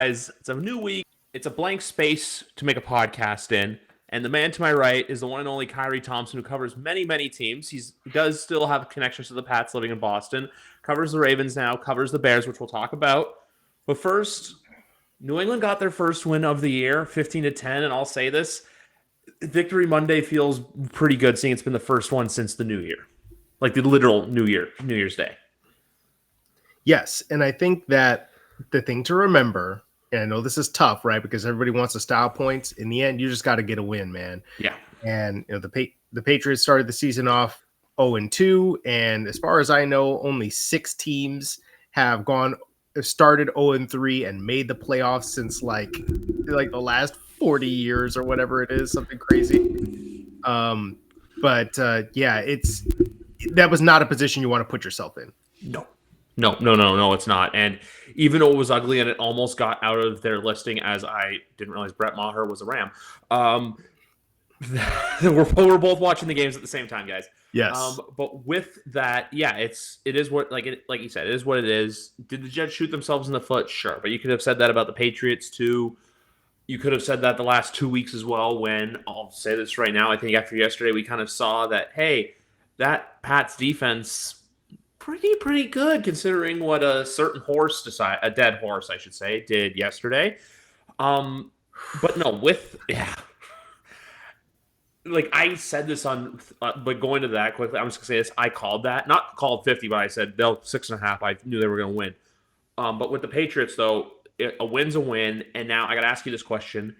Guys, it's a new week. It's a blank space to make a podcast in. And the man to my right is the one and only Kyrie Thompson, who covers many, many teams. He does still have connections to the Pats living in Boston, covers the Ravens now, covers the Bears, which we'll talk about. But first, New England got their first win of the year, 15-10, and I'll say this. Victory Monday feels pretty good, seeing it's been the first one since the new year. Like the literal New Year's Day. Yes, and I think that the thing to remember, and I know this is tough, right? Because everybody wants the style points. In the end, you just got to get a win, man. Yeah. And the Patriots started the season off 0-2, and as far as I know, only 6 teams have started 0-3 and made the playoffs since like the last 40 years or whatever it is, something crazy. But that was not a position you want to put yourself in. No, it's not. And even though it was ugly and it almost got out of their listing, as I didn't realize Brett Maher was a Ram. We're both watching the games at the same time, guys. Yes. But with that, yeah, it is what like you said, it is what it is. Did the Jets shoot themselves in the foot? Sure, but you could have said that about the Patriots too. You could have said that the last 2 weeks as well. When I'll say this right now, I think after yesterday we kind of saw that, hey, that Pats defense pretty good considering what a certain a dead horse, I should say, did yesterday. But no, like I said this but going to that quickly, I'm just gonna say this. I called that, not called 50, but I said they'll 6.5. I knew they were gonna win. But with the Patriots, though, a win's a win. And now I got to ask you this question.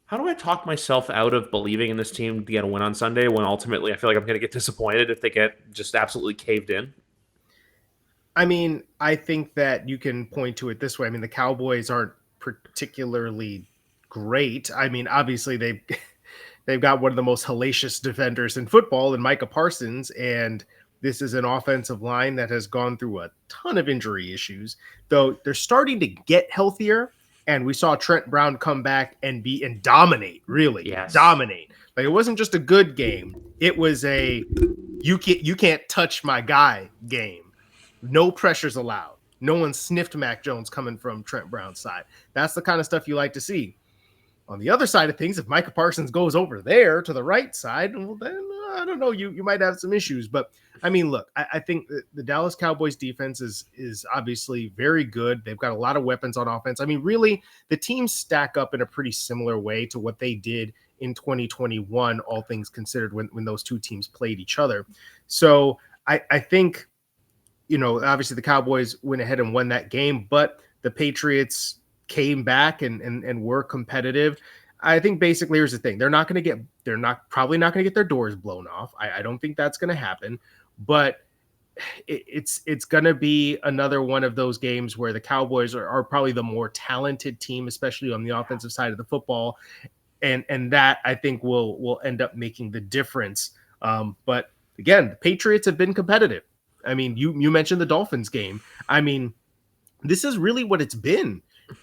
How do I talk myself out of believing in this team to get a win on Sunday when ultimately I feel like I'm going to get disappointed if they get just absolutely caved in? I mean, I think that you can point to it this way. I mean, the Cowboys aren't particularly great. I mean, obviously they've got one of the most hellacious defenders in football in Micah Parsons, and this is an offensive line that has gone through a ton of injury issues, though they're starting to get healthier. And we saw Trent Brown come back and dominate, really. Yes. Dominate. Like, it wasn't just a good game. It was a you can't touch my guy game. No pressures allowed. No one sniffed Mac Jones coming from Trent Brown's side. That's the kind of stuff you like to see. On the other side of things, if Micah Parsons goes over there to the right side, well, then I don't know. You might have some issues. But, I mean, look, I think the Dallas Cowboys defense is obviously very good. They've got a lot of weapons on offense. I mean, really, the teams stack up in a pretty similar way to what they did in 2021, all things considered, when those two teams played each other. So I think, obviously the Cowboys went ahead and won that game, but the Patriots came back and were competitive. I think basically here's the thing. They're probably not going to get their doors blown off. I don't think that's going to happen, but it's going to be another one of those games where the Cowboys are probably the more talented team, especially on the offensive side of the football. And that I think will end up making the difference. But again, the Patriots have been competitive. I mean, you mentioned the Dolphins game. I mean, this is really what it's been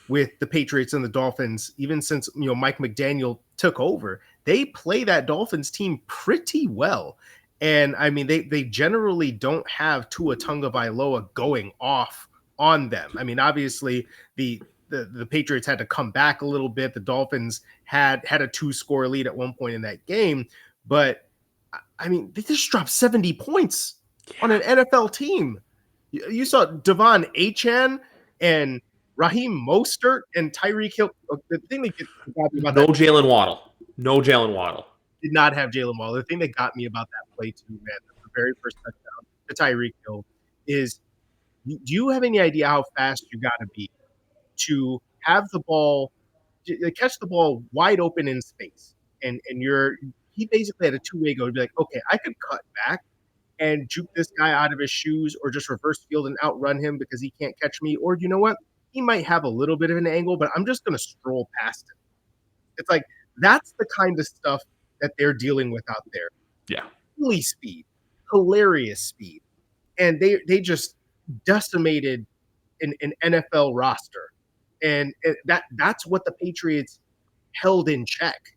with the Patriots and the Dolphins, even since, Mike McDaniel took over. They play that Dolphins team pretty well. And I mean, they generally don't have Tua Tagovailoa going off on them. I mean, obviously the Patriots had to come back a little bit. The Dolphins had a 2-score lead at one point in that game, but I mean, they just dropped 70 points on an NFL team. You saw Devon Achane and Raheem Mostert and Tyreek Hill. The thing that got me about no Jalen Waddle. Did not have Jalen Waddle. The thing that got me about that play too, man, the very first touchdown to Tyreek Hill is, do you have any idea how fast you got to be to have the ball, catch the ball wide open in space? And he basically had a two-way go to be like, okay, I could cut back and juke this guy out of his shoes, or just reverse field and outrun him because he can't catch me. Or you know what? He might have a little bit of an angle, but I'm just going to stroll past him. It's like, that's the kind of stuff that they're dealing with out there. Yeah. Silly speed, hilarious speed. And they just decimated an NFL roster. And that's what the Patriots held in check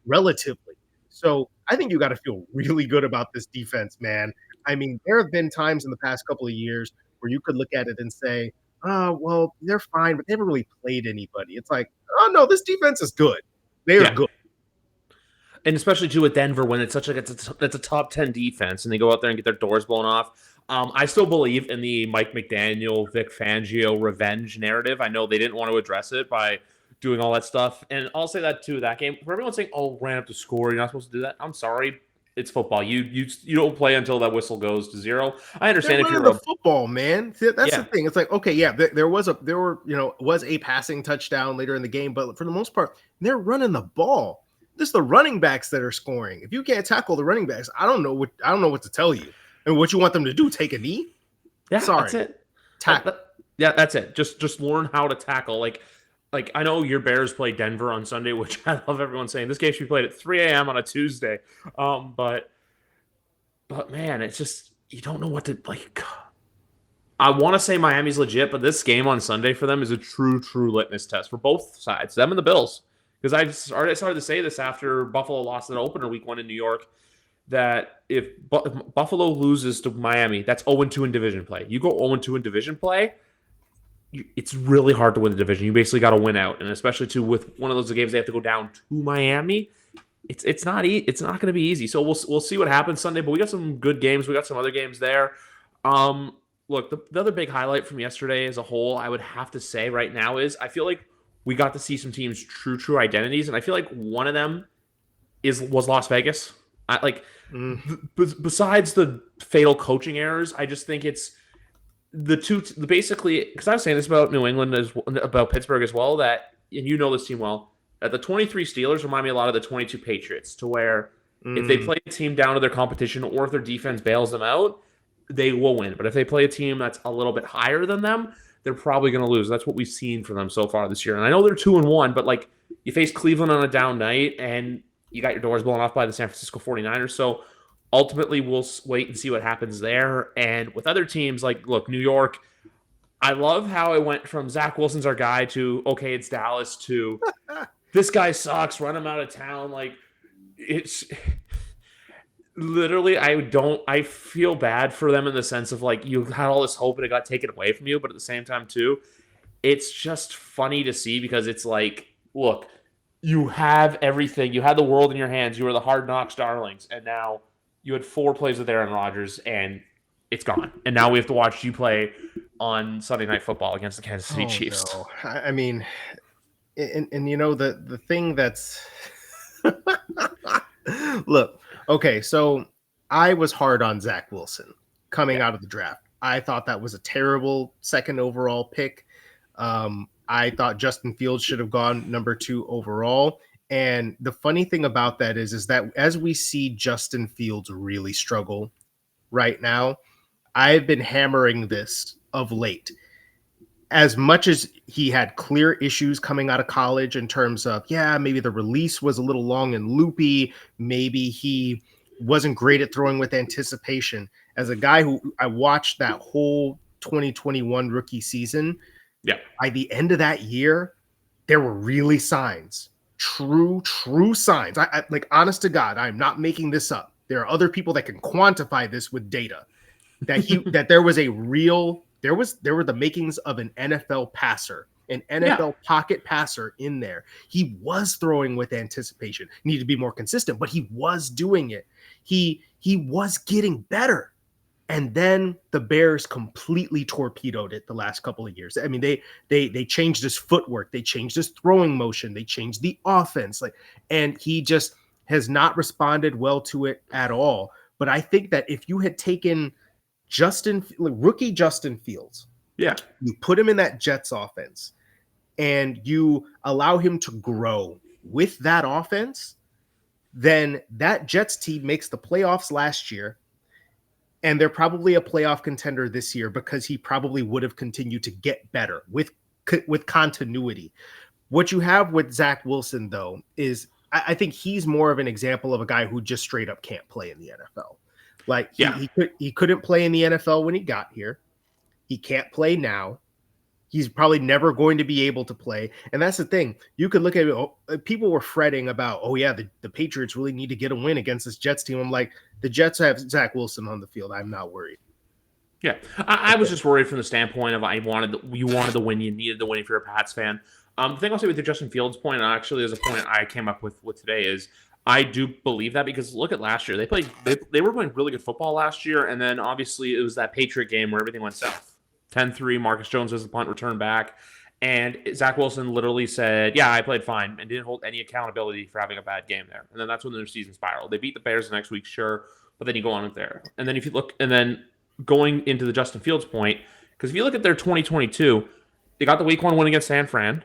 relatively. So I think you got to feel really good about this defense, man. I mean, there have been times in the past couple of years where you could look at it and say, well, they're fine, but they haven't really played anybody. It's like, oh no, this defense is good. They are Yeah. good. And especially too with Denver when it's such like it's a top 10 defense and they go out there and get their doors blown off. I still believe in the Mike McDaniel, Vic Fangio revenge narrative. I know they didn't want to address it by doing all that stuff, and I'll say that too. That game, for everyone saying, "Oh, ran up the score, you're not supposed to do that." I'm sorry, it's football. You don't play until that whistle goes to zero. I They're understand if running you're the a football, man. See, that's the yeah. thing. It's like, okay, yeah, there was a passing touchdown later in the game, but for the most part, they're running the ball. This is the running backs that are scoring. If you can't tackle the running backs, I don't know what to tell you. And what you want them to do? Take a knee? Yeah, Sorry, that's it. tackle. Yeah, that's it. Just learn how to tackle. Like I know your Bears play Denver on Sunday, which I love everyone saying this game should be played at 3 a.m. on a Tuesday. But man, it's just you don't know what to like. I want to say Miami's legit, but this game on Sunday for them is a true litmus test for both sides, them and the Bills. Because I started to say this after Buffalo lost an opener week 1 in New York, that if Buffalo loses to Miami, that's 0-2 in division play. You go 0-2 in division play, it's really hard to win the division. You basically got to win out, and especially too with one of those games they have to go down to Miami. It's not going to be easy. So we'll see what happens Sunday. But we got some good games. We got some other games there. Look, the other big highlight from yesterday as a whole, I would have to say right now is I feel like we got to see some teams' true identities, and I feel like one of them was Las Vegas. Besides the fatal coaching errors, I just think it's basically because I was saying this about New England about Pittsburgh as well, that and you know this team well, that the 23 Steelers remind me a lot of the 22 Patriots, to where if they play a team down to their competition or if their defense bails them out, they will win. But if they play a team that's a little bit higher than them, they're probably going to lose. That's what we've seen from them so far this year. And I know they're 2-1, but like you face Cleveland on a down night and you got your doors blown off by the San Francisco 49ers. So ultimately, we'll wait and see what happens there. And with other teams, like, look, New York, I love how it went from Zach Wilson's our guy to, okay, it's Dallas to this guy sucks, run him out of town. Like, it's literally, I feel bad for them in the sense of, like, you had all this hope and it got taken away from you. But at the same time, too, it's just funny to see because it's like, look, you have everything. You had the world in your hands. You were the Hard Knocks darlings. And now you had 4 plays with Aaron Rodgers, and it's gone. And now we have to watch you play on Sunday Night Football against the Kansas City Chiefs. No. I mean, and you know the thing that's look, okay, so I was hard on Zach Wilson coming out of the draft. I thought that was a terrible second overall pick. I thought Justin Fields should have gone number 2 overall. And the funny thing about that is that as we see Justin Fields really struggle right now, I've been hammering this of late. As much as he had clear issues coming out of college in terms of, maybe the release was a little long and loopy, maybe he wasn't great at throwing with anticipation. As a guy who I watched that whole 2021 rookie season, by the end of that year, there were really signs, true signs. I like, honest to God, I'm not making this up. There are other people that can quantify this with data that there was there were the makings of an NFL passer, an NFL pocket passer in there. He was throwing with anticipation. Needed to be more consistent, but he was doing it. He was getting better. And then the Bears completely torpedoed it the last couple of years. I mean, they changed his footwork, they changed his throwing motion, they changed the offense, and he just has not responded well to it at all. But I think that if you had taken rookie Justin Fields, you put him in that Jets offense, and you allow him to grow with that offense, then that Jets team makes the playoffs last year. And they're probably a playoff contender this year because he probably would have continued to get better with continuity. What you have with Zach Wilson, though, is I think he's more of an example of a guy who just straight up can't play in the NFL. Like he couldn't play in the NFL when he got here. He can't play now. He's probably never going to be able to play. And that's the thing. You could look at it. People were fretting about, the Patriots really need to get a win against this Jets team. I'm like, the Jets have Zach Wilson on the field. I'm not worried. Yeah, I was just worried from the standpoint of you wanted the win, you needed the win if you're a Pats fan. The thing I'll say with the Justin Fields point, and actually there's a point I came up with today, is I do believe that because look at last year. They were playing really good football last year, and then obviously it was that Patriot game where everything went south. 10-3, Marcus Jones was the punt return back, and Zach Wilson literally said, "Yeah, I played fine," and didn't hold any accountability for having a bad game there. And then that's when their season spiraled. They beat the Bears the next week, sure, but then you go on with there. And then if you look, and then going into the Justin Fields point, because if you look at their 2022, they got the week 1 win against San Fran.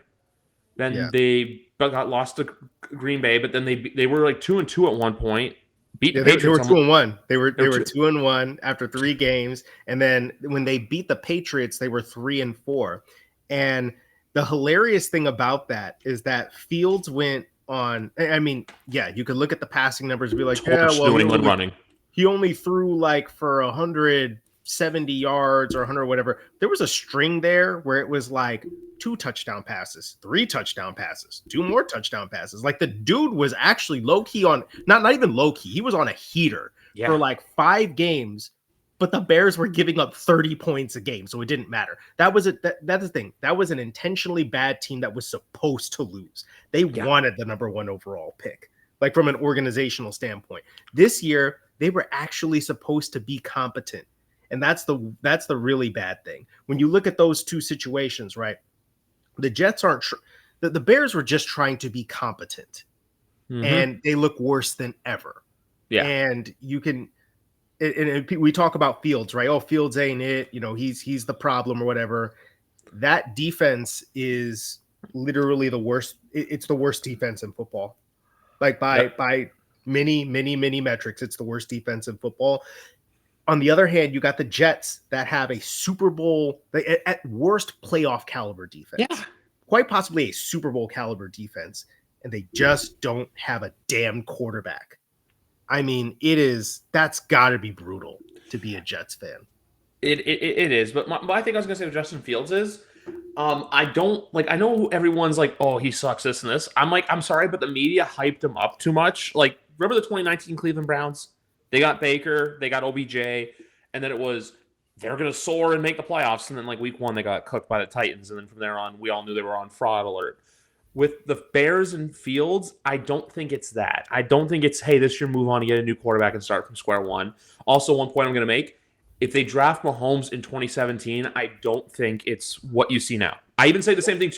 Then they got lost to Green Bay, but then they were like 2-2 at one point. Beat the Patriots. They were 2-1. They were 2-1 after 3 games, and then when they beat the Patriots, they were 3-4. And the hilarious thing about that is that Fields went on. I mean, yeah, you could look at the passing numbers and be like, yeah, well, New England running. He only threw like for 170 yards or 100 whatever. There was a string there where it was like 2 touchdown passes, 3 touchdown passes, 2 more touchdown passes. Like the dude was actually low key on, not even low key. He was on a heater for like 5 games, but the Bears were giving up 30 points a game, so it didn't matter. That's the thing. That was an intentionally bad team that was supposed to lose. They wanted the number 1 overall pick, like from an organizational standpoint. This year, they were actually supposed to be competent. And that's the really bad thing. When you look at those 2 situations, right? The Jets aren't the Bears were just trying to be competent. Mm-hmm. And they look worse than ever. Yeah. And you can and we talk about Fields, right? Oh, Fields ain't it. You know, he's the problem or whatever. That defense is literally the worst. It's the worst defense in football. Like by many metrics, it's the worst defense in football. On the other hand, you got the Jets that have a Super Bowl, at worst, playoff caliber defense. Yeah. Quite possibly a Super Bowl caliber defense, and they just don't have a damn quarterback. I mean, that's got to be brutal to be a Jets fan. It is, but I think I was going to say with Justin Fields is, I know everyone's like, oh, he sucks, this and this. I'm like, I'm sorry, but the media hyped him up too much. Like, remember the 2019 Cleveland Browns? They got Baker, they got OBJ, and then it was they're going to soar and make the playoffs. And then like week 1, they got cooked by the Titans. And then from there on, we all knew they were on fraud alert. With the Bears and Fields, I don't think it's that. I don't think it's, hey, this year move on to get a new quarterback and start from square one. Also, one point I'm going to make, if they draft Mahomes in 2017, I don't think it's what you see now. I even said the same thing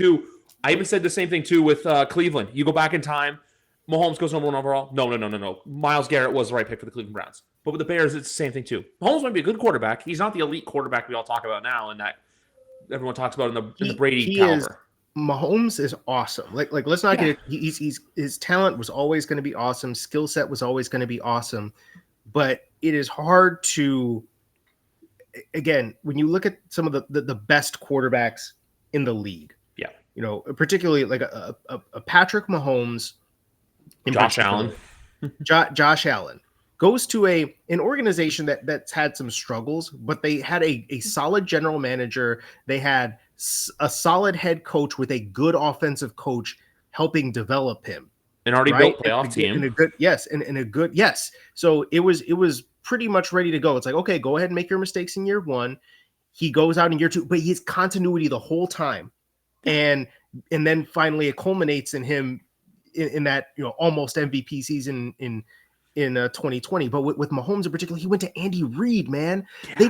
too with Cleveland. You go back in time, Mahomes goes number 1 overall. No. Myles Garrett was the right pick for the Cleveland Browns. But with the Bears, it's the same thing too. Mahomes might be a good quarterback. He's not the elite quarterback we all talk about now, and that everyone talks about in the Brady caliber. Mahomes is awesome. Like let's not get it. His talent was always going to be awesome. Skill set was always going to be awesome. But it is hard to, again, when you look at some of the best quarterbacks in the league. Yeah. You know, particularly like a Patrick Mahomes. Josh Allen. Josh Allen goes to an organization that's had some struggles, but they had a solid general manager. They had a solid head coach with a good offensive coach helping develop him. An already built playoff team. Yes. So it was pretty much ready to go. It's like, okay, go ahead and make your mistakes in year 1. He goes out in year 2, but he has continuity the whole time. And then finally it culminates in him in that, you know, almost MVP season in 2020. But with Mahomes in particular, he went to Andy Reid, man. Yeah.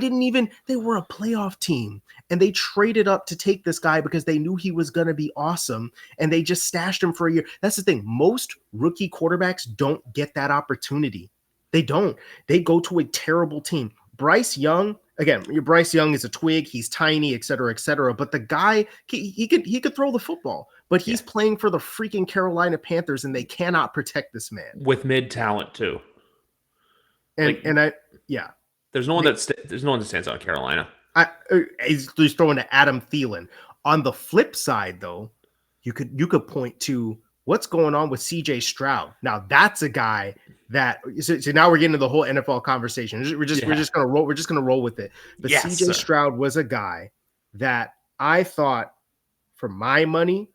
They were a playoff team, and they traded up to take this guy because they knew he was going to be awesome, and they just stashed him for a year. That's the thing. Most rookie quarterbacks don't get that opportunity. They don't. They go to a terrible team. Bryce Young, again, Bryce Young is a twig. He's tiny, et cetera, but the guy, he could throw the football. But he's playing for the freaking Carolina Panthers, and they cannot protect this man with mid talent too. There's no one that stands out in Carolina. He's throwing to Adam Thielen. On the flip side, though, you could point to what's going on with CJ Stroud. Now that's a guy that so now we're getting to the whole NFL conversation. We're just gonna roll with it. But CJ Stroud was a guy that I thought, for my money,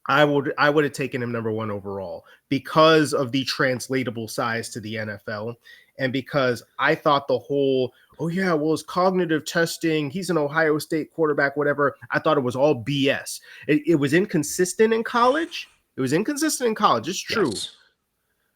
I would have taken him number 1 overall because of the translatable size to the NFL, and because I thought the whole, oh yeah, well, it's cognitive testing, he's an Ohio State quarterback, whatever. I thought it was all BS. It was inconsistent in college. It was inconsistent in college. It's true. Yes.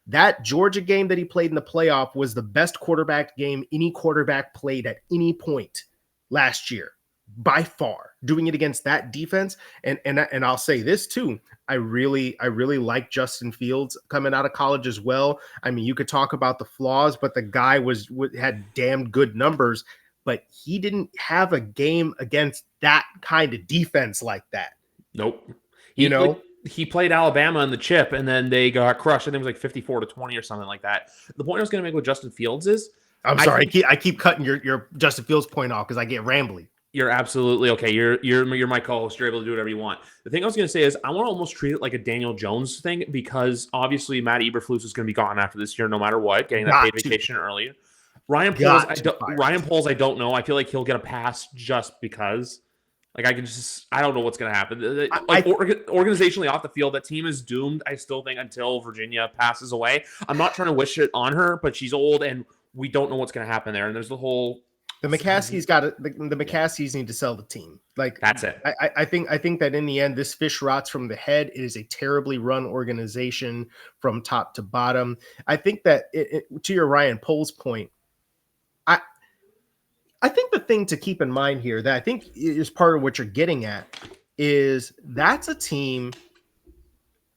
That Georgia game that he played in the playoff was the best quarterback game any quarterback played at any point last year, by far. Doing it against that defense, and I'll say this too. I really like Justin Fields coming out of college as well. I mean, you could talk about the flaws, but the guy had damn good numbers. But he didn't have a game against that kind of defense like that. Nope. You know, He played Alabama in the chip, and then they got crushed. I think it was like 54-20 or something like that. The point I was going to make with Justin Fields is, I'm sorry, I keep cutting your Justin Fields point off because I get rambly. You're absolutely okay. You're my co-host. You're able to do whatever you want. The thing I was going to say is I want to almost treat it like a Daniel Jones thing, because obviously Matt Eberflus is going to be gone after this year, no matter what, getting that paid vacation early. Ryan Poles, I don't know. I feel like he'll get a pass just because. Like, I don't know what's going to happen. Organizationally off the field, that team is doomed, I still think, until Virginia passes away. I'm not trying to wish it on her, but she's old, and we don't know what's going to happen there. And there's the whole... The McCaskies need to sell the team. Like, that's it. I think that in the end, this fish rots from the head. It is a terribly run organization from top to bottom. I think that to your Ryan Poles point, I think the thing to keep in mind here that I think is part of what you're getting at is that's a team.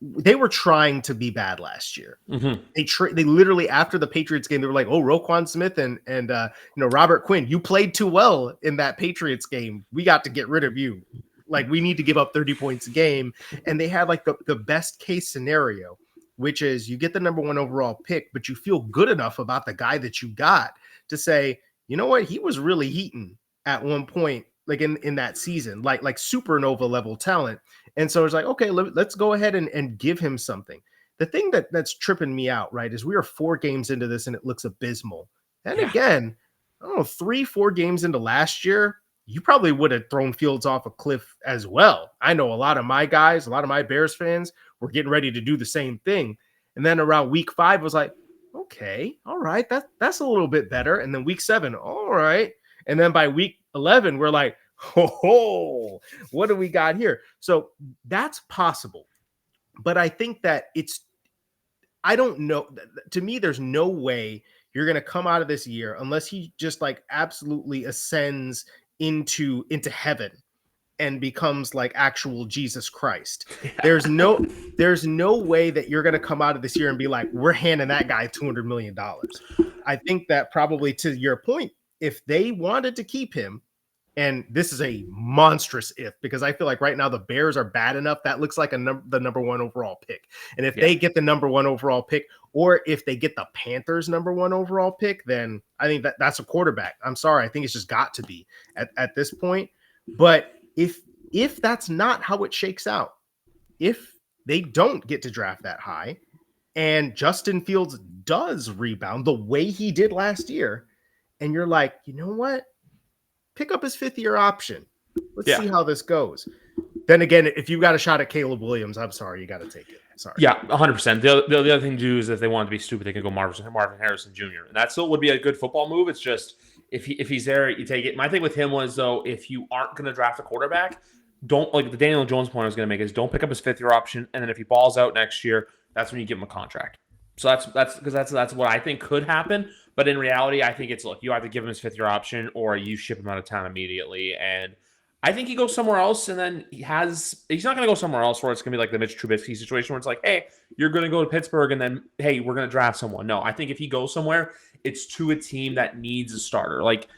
They were trying to be bad last year. Mm-hmm. They literally, after the Patriots game, they were like, "Oh, Roquan Smith and Robert Quinn, you played too well in that Patriots game. We got to get rid of you. Like, we need to give up 30 points a game." And they had like the best case scenario, which is you get the number 1 overall pick, but you feel good enough about the guy that you got to say, you know what, he was really heating at one point, like in that season, like supernova level talent. And so it's like, okay, let's go ahead and give him something. The thing that's tripping me out, right, is we are 4 games into this and it looks abysmal. And again, I don't know, 3-4 games into last year, you probably would have thrown Fields off a cliff as well. I know a lot of my guys, a lot of my Bears fans were getting ready to do the same thing. And then around week 5 was like, okay, all right, that's a little bit better. And then week 7, all right. And then by week 11, we're like, oh, what do we got here? So that's possible. But I think that I don't know. To me, there's no way you're going to come out of this year unless he just like absolutely ascends into heaven and becomes like actual Jesus Christ. Yeah. There's no way that you're going to come out of this year and be like, we're handing that guy $200 million. I think that probably, to your point, if they wanted to keep him, and this is a monstrous if, because I feel like right now the Bears are bad enough that looks like the number 1 overall pick. And if they get the number 1 overall pick, or if they get the Panthers number 1 overall pick, then I think that's a quarterback. I'm sorry. I think it's just got to be at this point. But if that's not how it shakes out, if they don't get to draft that high and Justin Fields does rebound the way he did last year, and you're like, you know what? Pick up his 5th-year option. Let's see how this goes. Then again, if you've got a shot at Caleb Williams, I'm sorry, you got to take it. Sorry. Yeah, 100%. The other thing to do is if they want to be stupid, they can go Marvin Harrison Jr. And that still would be a good football move. It's just if he's there, you take it. My thing with him was, though, if you aren't going to draft a quarterback, don't, like the Daniel Jones point I was going to make, is don't pick up his 5th-year option, and then if he balls out next year, that's when you give him a contract. So that's what I think could happen. But in reality, I think it's, look, you either give him his 5th-year option or you ship him out of town immediately. And I think he goes somewhere else, and then he's not going to go somewhere else where it's going to be like the Mitch Trubisky situation where it's like, hey, you're going to go to Pittsburgh and then, hey, we're going to draft someone. No, I think if he goes somewhere, it's to a team that needs a starter. Like,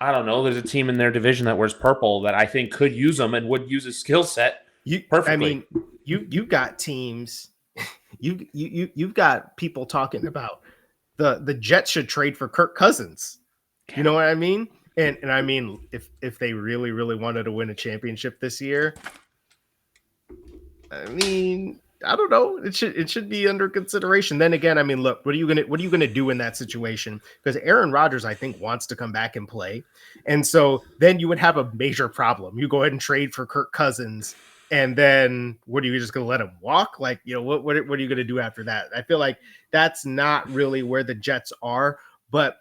I don't know, there's a team in their division that wears purple that I think could use him and would use his skill set perfectly. I mean, you got teams, you've got people talking about the Jets should trade for Kirk Cousins. You know what I mean? And I mean, if they really, really wanted to win a championship this year, I mean, I don't know. It should be under consideration. Then again, I mean, look, what are you gonna do in that situation? Because Aaron Rodgers, I think, wants to come back and play, and so then you would have a major problem. You go ahead and trade for Kirk Cousins, And then what are you just going to let him walk? Like, what are you going to do after that? I feel like that's not really where the Jets are. But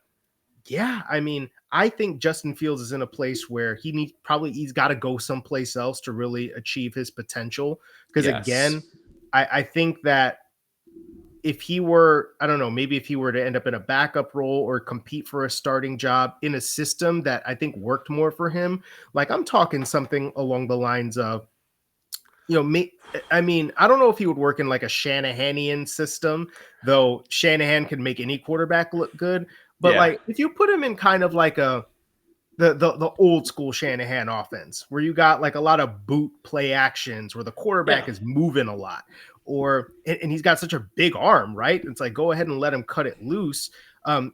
yeah, I mean, I think Justin Fields is in a place where he's got to go someplace else to really achieve his potential. Because Yes. again, I think that if he were, I don't know, maybe if he were to end up in a backup role or compete for a starting job in a system that I think worked more for him, like I'm talking something along the lines of, I mean, I don't know if he would work in like a Shanahanian system, though Shanahan can make any quarterback look good. But Yeah. like if you put him in kind of like the old school Shanahan offense, where you got like a lot of boot play actions where the quarterback Yeah. is moving a lot, and he's got such a big arm, right? It's like go ahead and let him cut it loose.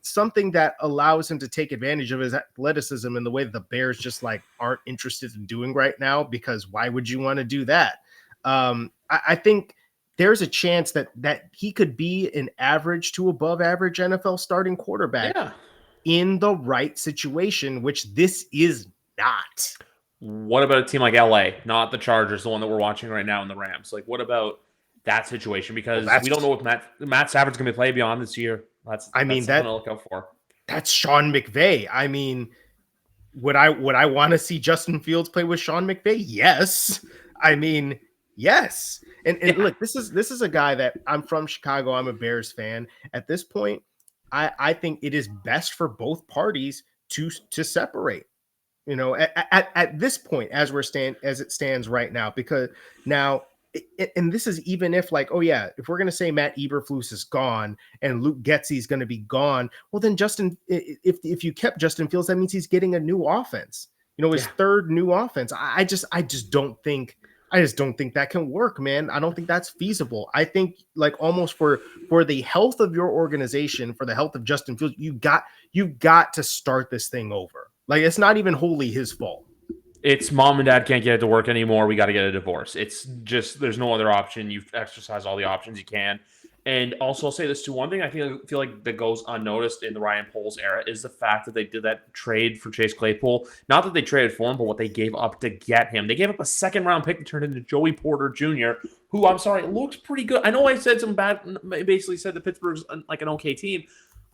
Something that allows him to take advantage of his athleticism in the way that the Bears just like aren't interested in doing right now, because why would you want to do that? I think there's a chance that he could be an average to above average NFL starting quarterback Yeah. in the right situation, which this is not. What about a team like LA, not the Chargers, the one that we're watching right now in the Rams? Like, what about that situation? Well, Because we don't know if Matt Stafford's going to play beyond this year. That's I mean something to look out for. that's Sean McVay. I mean, would I want to see Justin Fields play with Sean McVay? Yes. I mean, yes. And look, this is a guy that I'm from Chicago. I'm a Bears fan. At this point, I think it is best for both parties to separate. At this point, as it stands right now, because now, and this is even if like, oh yeah, if we're going to say Matt Eberflus is gone and Luke Getsy is going to be gone, well then if you kept Justin Fields, that means he's getting a new offense, his third new offense. I just don't think that can work, man. I don't think that's feasible. I think like almost for the health of your organization, for the health of Justin Fields, you've got to start this thing over. Like, it's not even wholly his fault. It's mom and dad can't get it to work anymore. We got to get a divorce. It's just, there's no other option. You've exercised all the options you can. And also, I'll say this too. One thing I feel like that goes unnoticed in the Ryan Poles era is the fact that they did that trade for Chase Claypool. Not that they traded for him, but what they gave up to get him. They gave up a second-round pick to turn into Joey Porter Jr., who, I'm sorry, looks pretty good. I know I said some bad, basically said that Pittsburgh's like an okay team,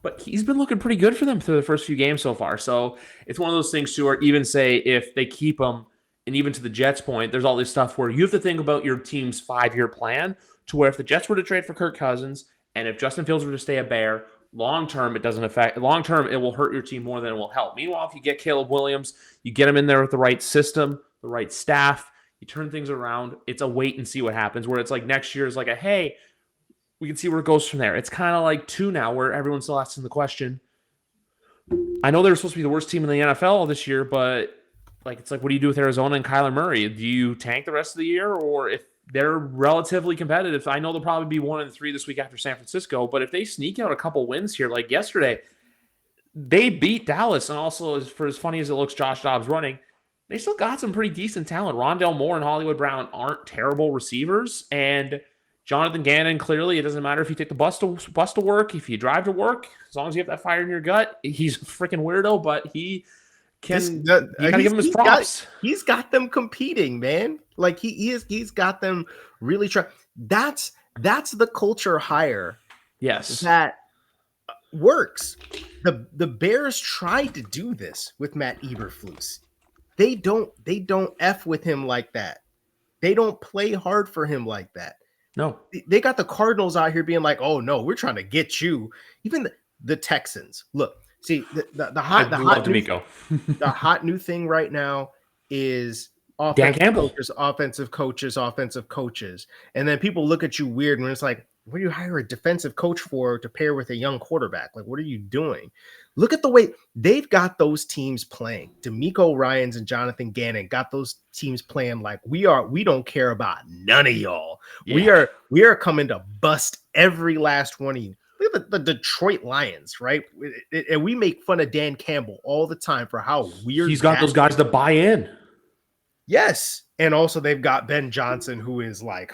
but he's been looking pretty good for them through the first few games so far. So it's one of those things, too, where even say if they keep him, and even to the Jets' point, there's all this stuff where you have to think about your team's 5-year plan, to where if the Jets were to trade for Kirk Cousins, and if Justin Fields were to stay a Bear, long-term, it doesn't affect. Long-term, it will hurt your team more than it will help. Meanwhile, if you get Caleb Williams, you get him in there with the right system, the right staff, you turn things around, it's a wait and see what happens, where it's like next year is like a, hey, we can see where it goes from there. It's kind of like 2 now, where everyone's still asking the question. I know they're supposed to be the worst team in the NFL this year, but like it's like, what do you do with Arizona and Kyler Murray? Do you tank the rest of the year, or if they're relatively competitive? I know they'll probably be 1-3 this week after San Francisco, but if they sneak out a couple wins here, like yesterday, they beat Dallas, and also for as funny as it looks, Josh Dobbs running, they still got some pretty decent talent. Rondale Moore and Hollywood Brown aren't terrible receivers, and Jonathan Gannon, clearly, it doesn't matter if you take the bus to work, if you drive to work, as long as you have that fire in your gut. He's a freaking weirdo, but he can. You gotta give him his props. He's got them competing, man. Like he's got them really trying. That's the culture hire. Yes, that works. The Bears tried to do this with Matt Eberflus. They don't F with him like that. They don't play hard for him like that. No. They got the Cardinals out here being like, oh no, we're trying to get you. Even the Texans. Look, see the hot the hot new thing right now is offensive coaches. And then people look at you weird when it's like, what do you hire a defensive coach for to pair with a young quarterback? Like, what are you doing? Look at the way they've got those teams playing. DeMeco Ryans and Jonathan Gannon got those teams playing like we don't care about none of y'all. Yeah. We are coming to bust every last one of you. Look at the Detroit Lions, right? And we make fun of Dan Campbell all the time for how weird he's got those guys to buy in. Yes. And also they've got Ben Johnson, who is like,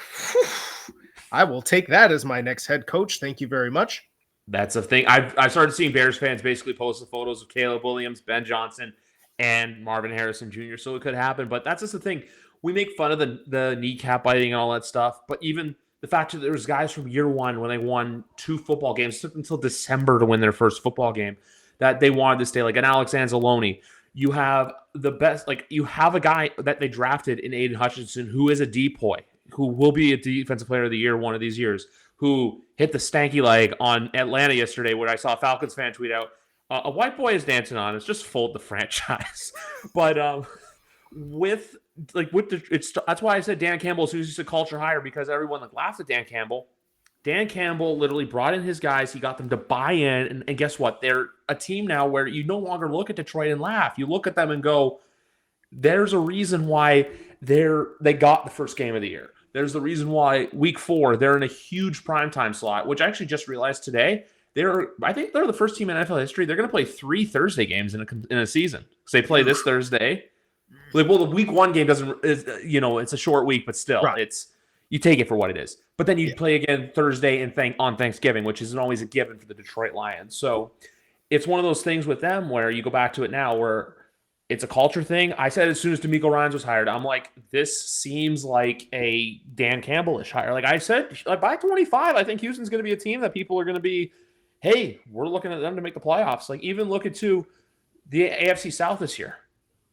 I will take that as my next head coach. Thank you very much. That's the thing. I started seeing Bears fans basically post the photos of Caleb Williams, Ben Johnson, and Marvin Harrison Jr., so it could happen. But that's just the thing. we make fun of the kneecap biting and all that stuff, but even the fact that there's guys from year one when they won 2 football games, it took until December to win their first football game, that they wanted to stay, like an Alex Anzalone. You have the best, like you have a guy that they drafted in Aiden Hutchinson who is a depoy, who will be a defensive player of the year one of these years, who hit the stanky leg on Atlanta yesterday, where I saw a Falcons fan tweet out, a white boy is dancing on. It's just fold the franchise. But with that's why I said Dan Campbell is just a culture hire, because everyone laughed at Dan Campbell. Dan Campbell literally brought in his guys. He got them to buy in. And guess what? They're a team now where you no longer look at Detroit and laugh. You look at them and go, there's a reason why they got the first game of the year. There's the reason why week 4, they're in a huge primetime slot, which I actually just realized today. I think they're the first team in NFL history. They're going to play 3 Thursday games in a season. So they play this Thursday. Well, the week 1 game it's a short week, but still, Right. you take it for what it is. But then you play again Thursday and on Thanksgiving, which isn't always a given for the Detroit Lions. So it's one of those things with them where you go back to it now where it's a culture thing. I said as soon as DeMeco Ryans was hired, I'm like, this seems like a Dan Campbell-ish hire. Like I said, by 25, I think Houston's going to be a team that people are going to be, hey, we're looking at them to make the playoffs. Like even look at the AFC South this year.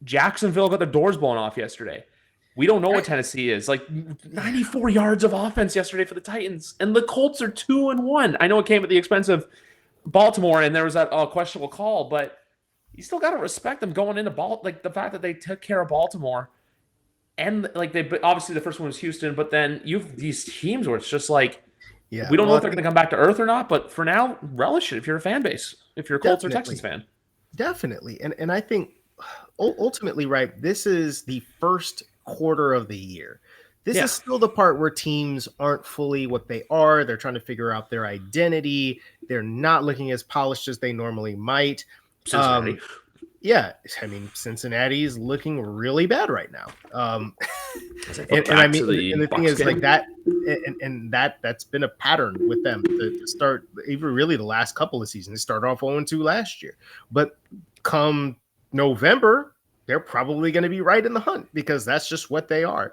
Jacksonville got their doors blown off yesterday. We don't know what Tennessee is. Like 94 yards of offense yesterday for the Titans. And the Colts are 2-1. I know it came at the expense of Baltimore, and there was that questionable call, but you still got to respect them going into like the fact that they took care of Baltimore. And like obviously the first one was Houston, but then you have these teams where it's just like, we don't know if they're going to come back to earth or not, but for now, relish it if you're a fan base, if you're a Colts or Texans fan. Definitely. And I think ultimately, right, this is the first quarter of the year. This is still the part where teams aren't fully what they are. They're trying to figure out their identity. They're not looking as polished as they normally might. Cincinnati. Cincinnati's looking really bad right now. And the thing is, like that, and that's been a pattern with them to start, even really the last couple of seasons. They started off 0-2 last year, but come November, they're probably going to be right in the hunt because that's just what they are.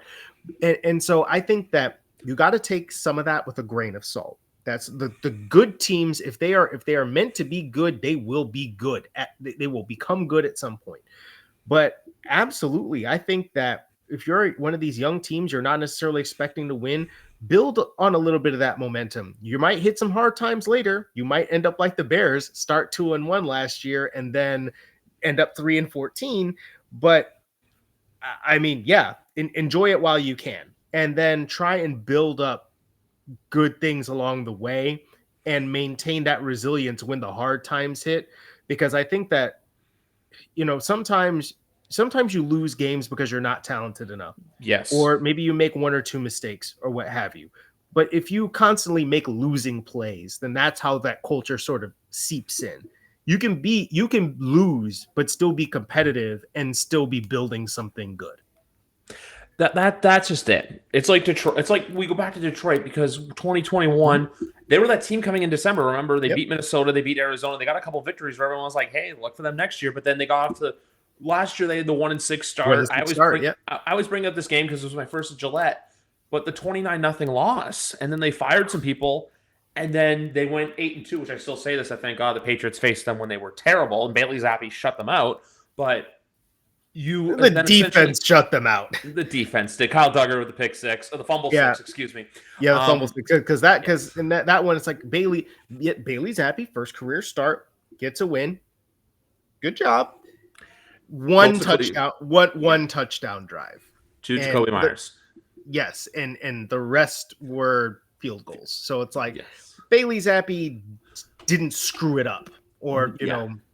And so I think that you got to take some of that with a grain of salt. That's the good teams. If they are meant to be good, they will be good. They will become good at some point. But absolutely, I think that if you're one of these young teams, you're not necessarily expecting to win. Build on a little bit of that momentum. You might hit some hard times later. You might end up like the Bears, start 2-1 last year, and then end up 3-14. But I mean, enjoy it while you can, and then try and build up good things along the way and maintain that resilience when the hard times hit. Because I think that, sometimes you lose games because you're not talented enough. Yes. Or maybe you make 1 or 2 mistakes or what have you. But if you constantly make losing plays, then that's how that culture sort of seeps in. You can lose, but still be competitive and still be building something good. That's just it. It's like Detroit. It's like we go back to Detroit because 2021, they were that team coming in December. Remember, they beat Minnesota, they beat Arizona, they got a couple victories where everyone was like, "Hey, look for them next year." But then they got off to last year. They had the 1-6 start. I always bring up this game because it was my first at Gillette. But the 29-0 loss, and then they fired some people, and then they went 8-2. Which I still say this. I thank God the Patriots faced them when they were terrible, and Bailey Zappi shut them out. But the defense shut them out. The defense did. Kyle Duggar with the pick six, or the fumble six, excuse me. Yeah, the fumble six, because in that one, it's like Bailey's happy, first career start, gets a win. Good job. One touchdown drive to Jacoby Myers. Yes, and the rest were field goals. So it's like Bailey Zappi didn't screw it up, or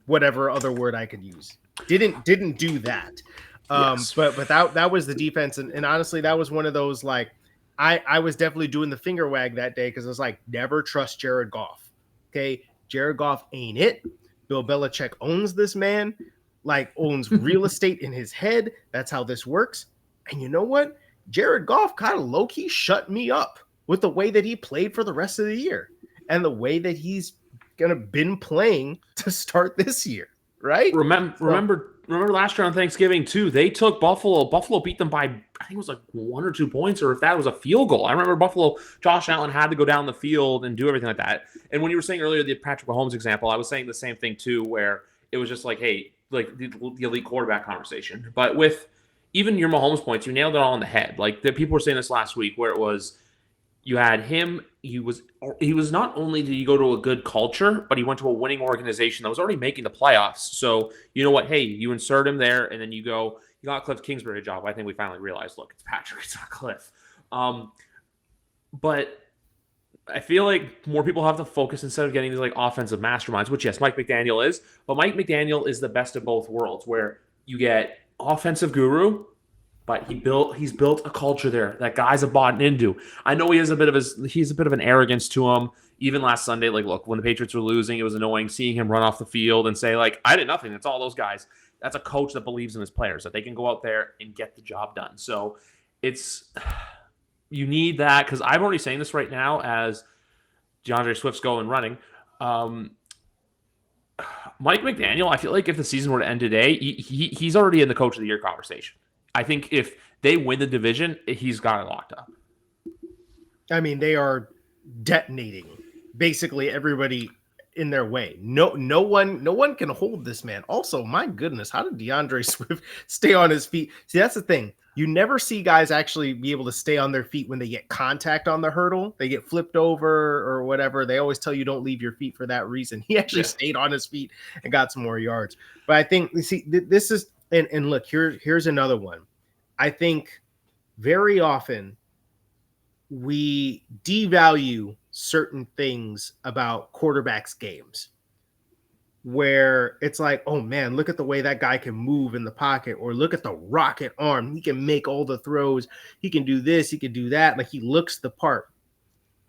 whatever other word I could use. Didn't do that. But that was the defense, and honestly, that was one of those, like, I was definitely doing the finger wag that day because I was like, never trust Jared Goff. Okay, Jared Goff ain't it. Bill Belichick owns this man, owns real estate in his head. That's how this works. And you know what? Jared Goff kind of low-key shut me up with the way that he played for the rest of the year and the way that he's been playing to start this year. Right? Remember remember last year on Thanksgiving too. They took Buffalo. Buffalo beat them by, I think it was like 1 or 2 points, or if that was a field goal. I remember Buffalo. Josh Allen had to go down the field and do everything like that. And when you were saying earlier the Patrick Mahomes example, I was saying the same thing too, where it was just like, hey, like the elite quarterback conversation. But with even your Mahomes points, you nailed it all on the head. Like the people were saying this last week, where it was you had him. He was not only did he go to a good culture, but he went to a winning organization that was already making the playoffs. So you know what? Hey, you insert him there, and then you got Cliff Kingsbury a job. I think we finally realized, look, it's Patrick, it's not Cliff. But I feel like more people have to focus instead of getting these like offensive masterminds, which yes, Mike McDaniel is, but Mike McDaniel is the best of both worlds, where you get offensive guru, but he's built a culture there that guys have bought into. I know he's a bit of an arrogance to him. Even last Sunday, like, look, when the Patriots were losing, it was annoying seeing him run off the field and say, like, I did nothing. It's all those guys. That's a coach that believes in his players, that they can go out there and get the job done. So you need that, because I'm already saying this right now as DeAndre Swift's going running. Mike McDaniel, I feel like if the season were to end today, he's already in the coach of the year conversation. I think if they win the division, he's got it locked up. I mean, they are detonating basically everybody in their way. No one can hold this man. Also, my goodness, how did DeAndre Swift stay on his feet? See, that's the thing. You never see guys actually be able to stay on their feet when they get contact on the hurdle. They get flipped over or whatever. They always tell you don't leave your feet for that reason. He actually stayed on his feet and got some more yards. But I think, see, this is, and look, here's another one. I think very often we devalue certain things about quarterbacks' games, where it's like, oh man, look at the way that guy can move in the pocket, or look at the rocket arm. He can make all the throws. He can do this. He can do that. Like, he looks the part.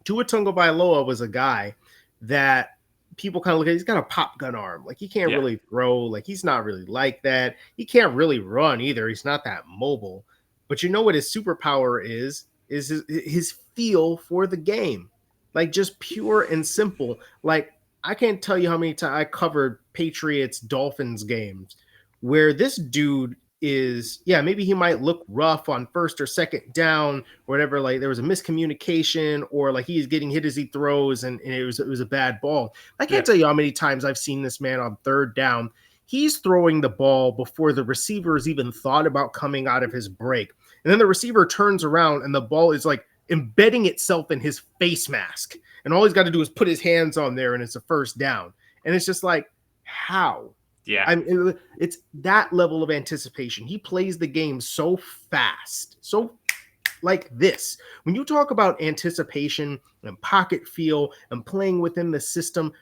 Tua Tagovailoa was a guy that people kind of look at. He's got a pop gun arm. Like, he can't really throw. Like, he's not really like that. He can't really run either. He's not that mobile. But you know what his superpower is his feel for the game. Like, just pure and simple. Like, I can't tell you how many times I covered Patriots Dolphins games where this dude is, maybe he might look rough on first or second down or whatever. Like, there was a miscommunication, or like he's getting hit as he throws and it was a bad ball. I can't tell you how many times I've seen this man on third down. He's throwing the ball before the receiver has even thought about coming out of his break. And then the receiver turns around and the ball is like embedding itself in his face mask. And all he's got to do is put his hands on there and it's a first down. And it's just like, how? Yeah. I mean, it's that level of anticipation. He plays the game so fast, so like this. When you talk about anticipation and pocket feel and playing within the system,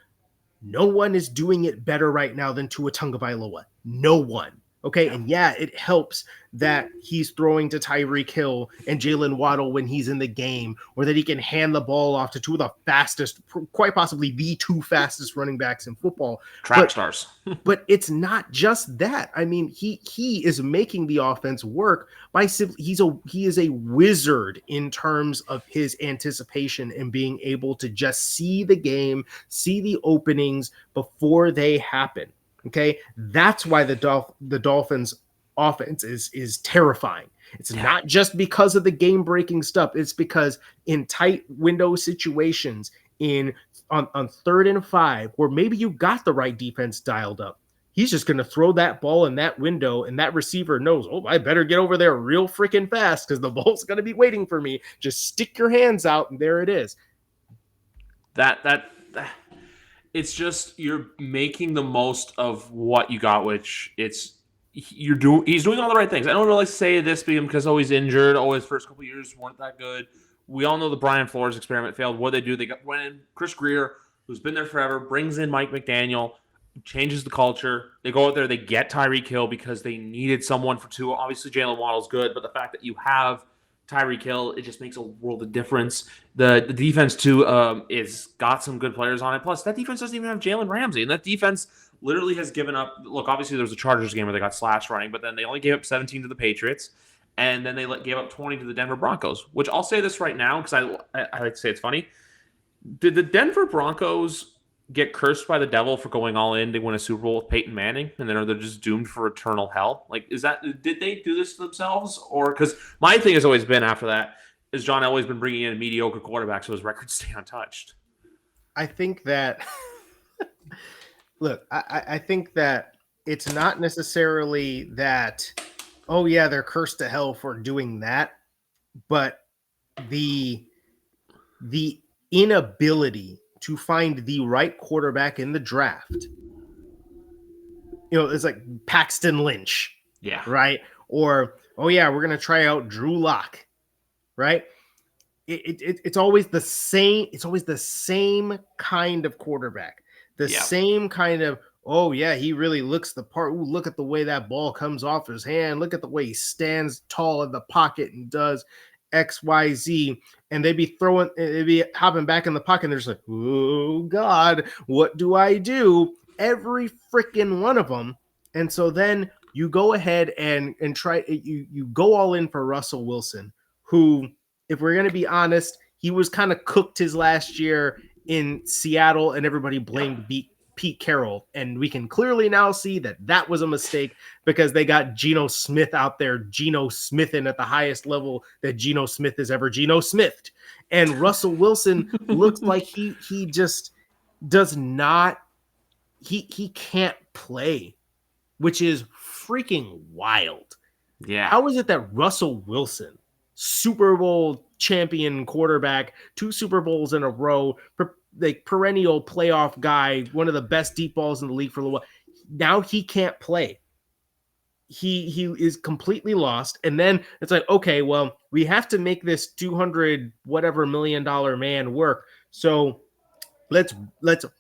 no one is doing it better right now than Tua Tagovailoa. No one. Okay, and it helps that he's throwing to Tyreek Hill and Jalen Waddle when he's in the game, or that he can hand the ball off to two of the fastest, quite possibly the two fastest running backs in football. Track stars. But it's not just that. I mean, he is making the offense work by simply he is a wizard in terms of his anticipation and being able to just see the game, see the openings before they happen. Okay, that's why the Dolphins offense is terrifying. It's not just because of the game-breaking stuff. It's because in tight window situations, on 3rd and 5, where maybe you got the right defense dialed up, he's just going to throw that ball in that window, and that receiver knows, oh, I better get over there real freaking fast because the ball's going to be waiting for me. Just stick your hands out, and there it is. That it's just you're making the most of what you got, which he's doing all the right things. I don't really say this because he's injured. His first couple of years weren't that good. We all know the Brian Flores experiment failed. What they do, they went in Chris Greer, who's been there forever, brings in Mike McDaniel, changes the culture. They go out there, they get Tyreek Hill because they needed someone for Tua. Obviously, Jalen Waddle's good, but the fact that you have Tyreek Hill, it just makes a world of difference. The defense too is got some good players on it. Plus, that defense doesn't even have Jalen Ramsey, and that defense literally has given up. Look, obviously there was a Chargers game where they got slash running, but then they only gave up 17 to the Patriots, and then they gave up 20 to the Denver Broncos. Which I'll say this right now because I like to say it's funny. Did the Denver Broncos get cursed by the devil for going all in to win a Super Bowl with Peyton Manning, and then are they just doomed for eternal hell? Like, did they do this to themselves, or because my thing has always been after that is John Elway's been bringing in a mediocre quarterback so his records stay untouched. I think that look, I think that it's not necessarily that, oh yeah, they're cursed to hell for doing that, but the inability to find the right quarterback in the draft. It's like Paxton Lynch, Yeah. right? Or, oh yeah, we're gonna try out Drew Lock, right? It's always the same. It's always the same kind of quarterback, the same kind of. Oh yeah, he really looks the part. Ooh, look at the way that ball comes off his hand. Look at the way he stands tall in the pocket and does X, Y, Z. And they'd be hopping back in the pocket. And they're just like, oh God, what do I do? Every freaking one of them. And so then you go ahead and try. You go all in for Russell Wilson, who, if we're going to be honest, he was kind of cooked his last year in Seattle, and everybody blamed Pete Carroll. And we can clearly now see that was a mistake because they got Geno Smith out there, Geno Smithin at the highest level that Geno Smith has ever Geno Smithed. And Russell Wilson looks like he just does not, he can't play, which is freaking wild. Yeah. How is it that Russell Wilson, Super Bowl champion quarterback, 2 Super Bowls in a row, like perennial playoff guy, one of the best deep balls in the league for a little while, now he can't play? He is completely lost. And then it's like, okay, well, we have to make this 200 whatever $1 million man work. So let's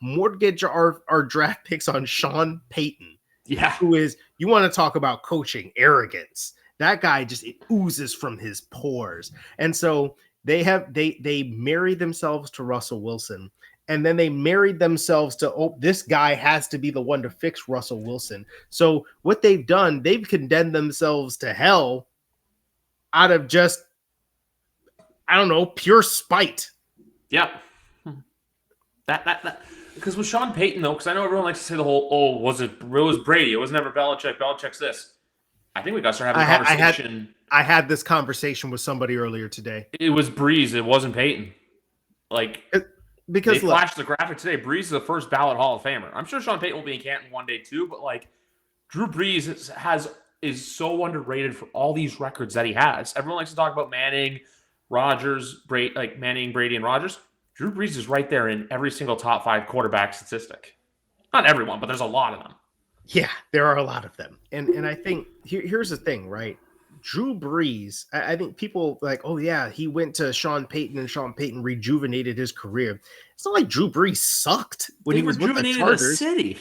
mortgage our draft picks on Sean Payton. Yeah. Who is, you want to talk about coaching arrogance. That guy just, it oozes from his pores. And so they married themselves to Russell Wilson. And then they married themselves to, oh, this guy has to be the one to fix Russell Wilson. So what they've done, they've condemned themselves to hell out of just, I don't know, pure spite. Yep. That because with Sean Payton, though, because I know everyone likes to say the whole, oh, it was Brady. It was never Belichick. Belichick's this. I think we got to start having a conversation. I had this conversation with somebody earlier today. It was Breeze. It wasn't Payton. Because they flashed the graphic today. Breeze is the first ballot Hall of Famer. I'm sure Sean Payton will be in Canton one day too, but Drew Brees is so underrated for all these records that he has. Everyone likes to talk about Manning, Rodgers, Manning, Brady, and Rodgers. Drew Brees is right there in every single top 5 quarterback statistic. Not everyone, but there's a lot of them. Yeah, there are a lot of them. And I think here's the thing, right? Drew Brees, I think people like, oh yeah, he went to Sean Payton and Sean Payton rejuvenated his career. It's not like Drew Brees sucked when he was with the Chargers. City.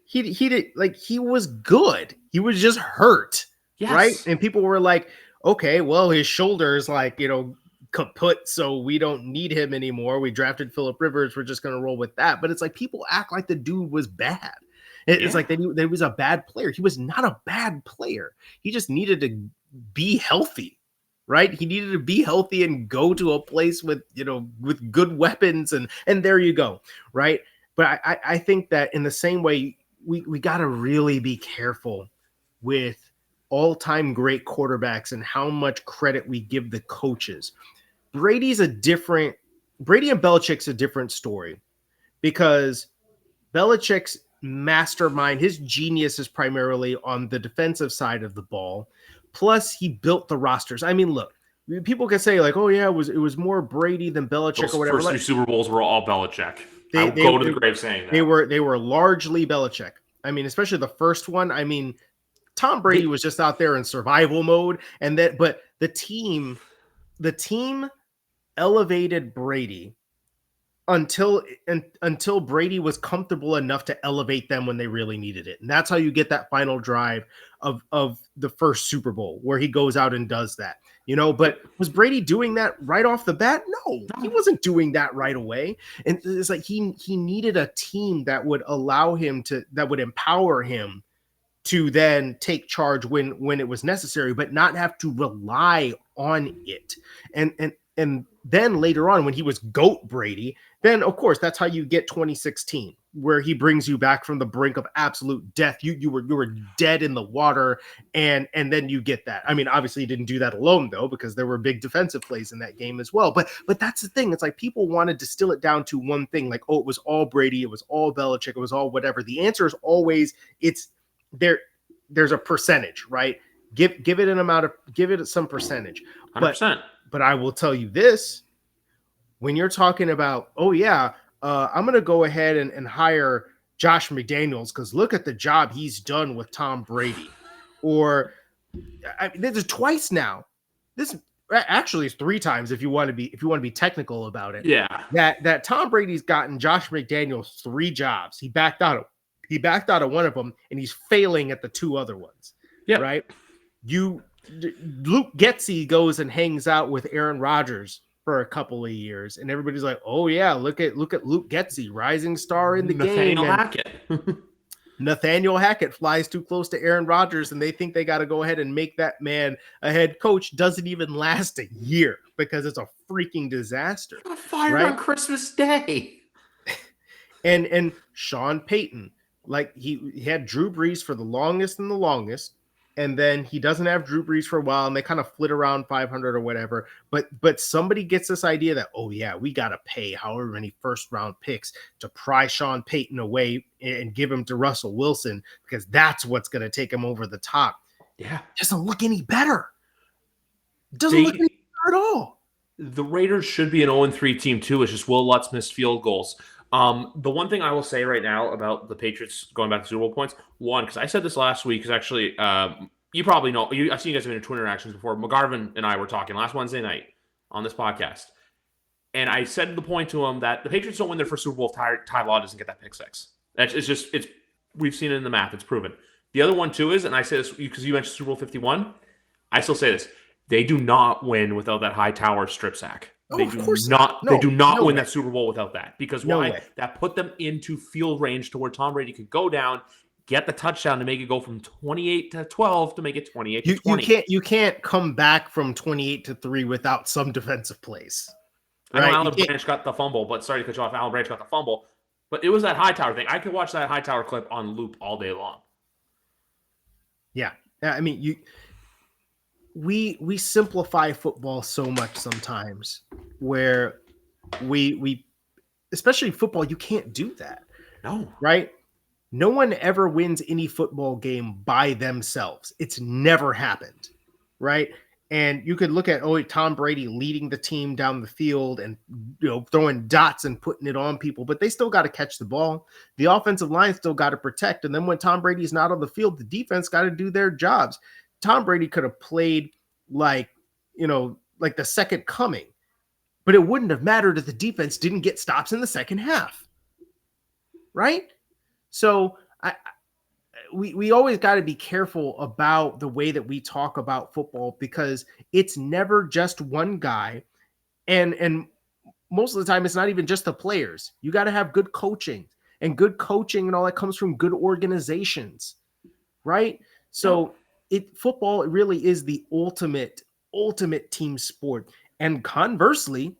He did, he was good. He was just hurt, yes. Right? And people were like, okay, well, his shoulder's kaput, so we don't need him anymore. We drafted Phillip Rivers. We're just going to roll with that. But it's like people act like the dude was bad. It's like they knew he was a bad player. He was not a bad player. He just needed to be healthy, right? He needed to be healthy and go to a place with good weapons, and there you go, right? But I think that in the same way, we got to really be careful with all-time great quarterbacks and how much credit we give the coaches. Brady and Belichick's a different story, because Belichick's mastermind, his genius is primarily on the defensive side of the ball. Plus, he built the rosters. I mean, look, people can say oh yeah, it was more Brady than Belichick or whatever. First 3 Super Bowls were all Belichick. I will go to the grave saying that. They were largely Belichick. I mean, especially the first one. I mean, Tom Brady was just out there in survival mode, but the team elevated Brady until Brady was comfortable enough to elevate them when they really needed it. And that's how you get that final drive of the first Super Bowl, where he goes out and does that. But was Brady doing that right off the bat? No, he wasn't doing that right away. And it's like he needed a team that would allow him that would empower him to then take charge when it was necessary, but not have to rely on it. And then later on, when he was GOAT Brady, then of course that's how you get 2016, where he brings you back from the brink of absolute death. You were dead in the water, and then you get that. I mean, obviously he didn't do that alone though, because there were big defensive plays in that game as well. But that's the thing. It's like people want to distill it down to one thing, like, oh, it was all Brady, it was all Belichick, it was all whatever. The answer is always it's there. There's a percentage, right? Give it some percentage. 100%. But I will tell you this, when you're talking about, oh yeah, I'm going to go ahead and hire Josh McDaniels because look at the job he's done with Tom Brady. Or this is twice now. This actually is 3 times if you want to be technical about it. Yeah. That Tom Brady's gotten Josh McDaniels 3 jobs. He backed out of one of them, and he's failing at the 2 other ones. Yeah. Right? Luke Getsy goes and hangs out with Aaron Rodgers for a couple of years, and everybody's like, "Oh yeah, look at Luke Getsy, rising star in the game." Nathaniel Hackett flies too close to Aaron Rodgers, and they think they got to go ahead and make that man a head coach. Doesn't even last a year because it's a freaking disaster. Fired on Christmas Day. And Sean Payton, like he had Drew Brees for the longest, and then he doesn't have Drew Brees for a while, and they kind of flit around 500 or whatever. But somebody gets this idea that, oh yeah, we got to pay however many first round picks to pry Sean Payton away and give him to Russell Wilson because that's what's going to take him over the top. Yeah, doesn't look any better. Doesn't look any better at all. The Raiders should be an 0-3 team too. It's just Will Lutz missed field goals. The one thing I will say right now about the Patriots going back to Super Bowl points, one, because I said this last week, because actually, you probably know, I've seen you guys have been in Twitter interactions before. McGarvin and I were talking last Wednesday night on this podcast, and I said the point to him that the Patriots don't win their first Super Bowl if Ty Law doesn't get that pick 6. We've seen it in the math. It's proven. The other one too is, and I say this because you mentioned Super Bowl 51, I still say this: they do not win without that Hightower strip sack. They do not win that Super Bowl without that. Because why? That put them into field range to where Tom Brady could go down, get the touchdown to make it go from 28-12 to make it 28-20. You can't come back from 28-3 without some defensive plays. Right? I know Alan Branch got the fumble, but sorry to cut you off. Alan Branch got the fumble, but it was that Hightower thing. I could watch that Hightower clip on loop all day long. Yeah, I mean we simplify football so much sometimes where we especially football, you can't do that. No. Right? No one ever wins any football game by themselves. It's never happened. Right? And you could look at Tom Brady leading the team down the field and throwing dots and putting it on people, but they still got to catch the ball. The offensive line still got to protect. And then when Tom Brady's not on the field, the defense got to do their jobs. Tom Brady could have played like the second coming, but it wouldn't have mattered if the defense didn't get stops in the second half. Right? So we always got to be careful about the way that we talk about football because it's never just one guy. And most of the time, it's not even just the players. You got to have good coaching, and all that comes from good organizations. Right? So football really is the ultimate team sport. And conversely,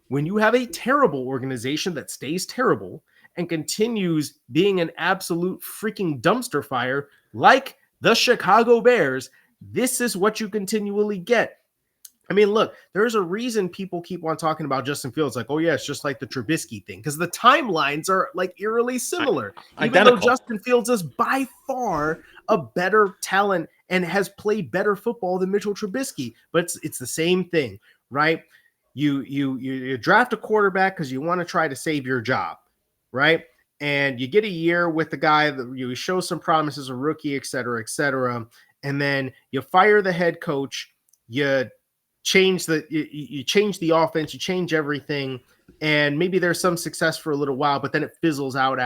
when you have a terrible organization that stays terrible and continues being an absolute freaking dumpster fire like the Chicago Bears, this is what you continually get. I mean, look, there's a reason people keep on talking about Justin Fields like, oh yeah, it's just like the Trubisky thing, because the timelines are like eerily similar. Even though Justin Fields is by far a better talent and has played better football than Mitchell Trubisky, but it's the same thing, right? You draft a quarterback because you want to try to save your job, right? And you get a year with the guy that you show some promise as a rookie, et cetera, and then you fire the head coach, you change the offense, you change everything, and maybe there's some success for a little while, but then it fizzles out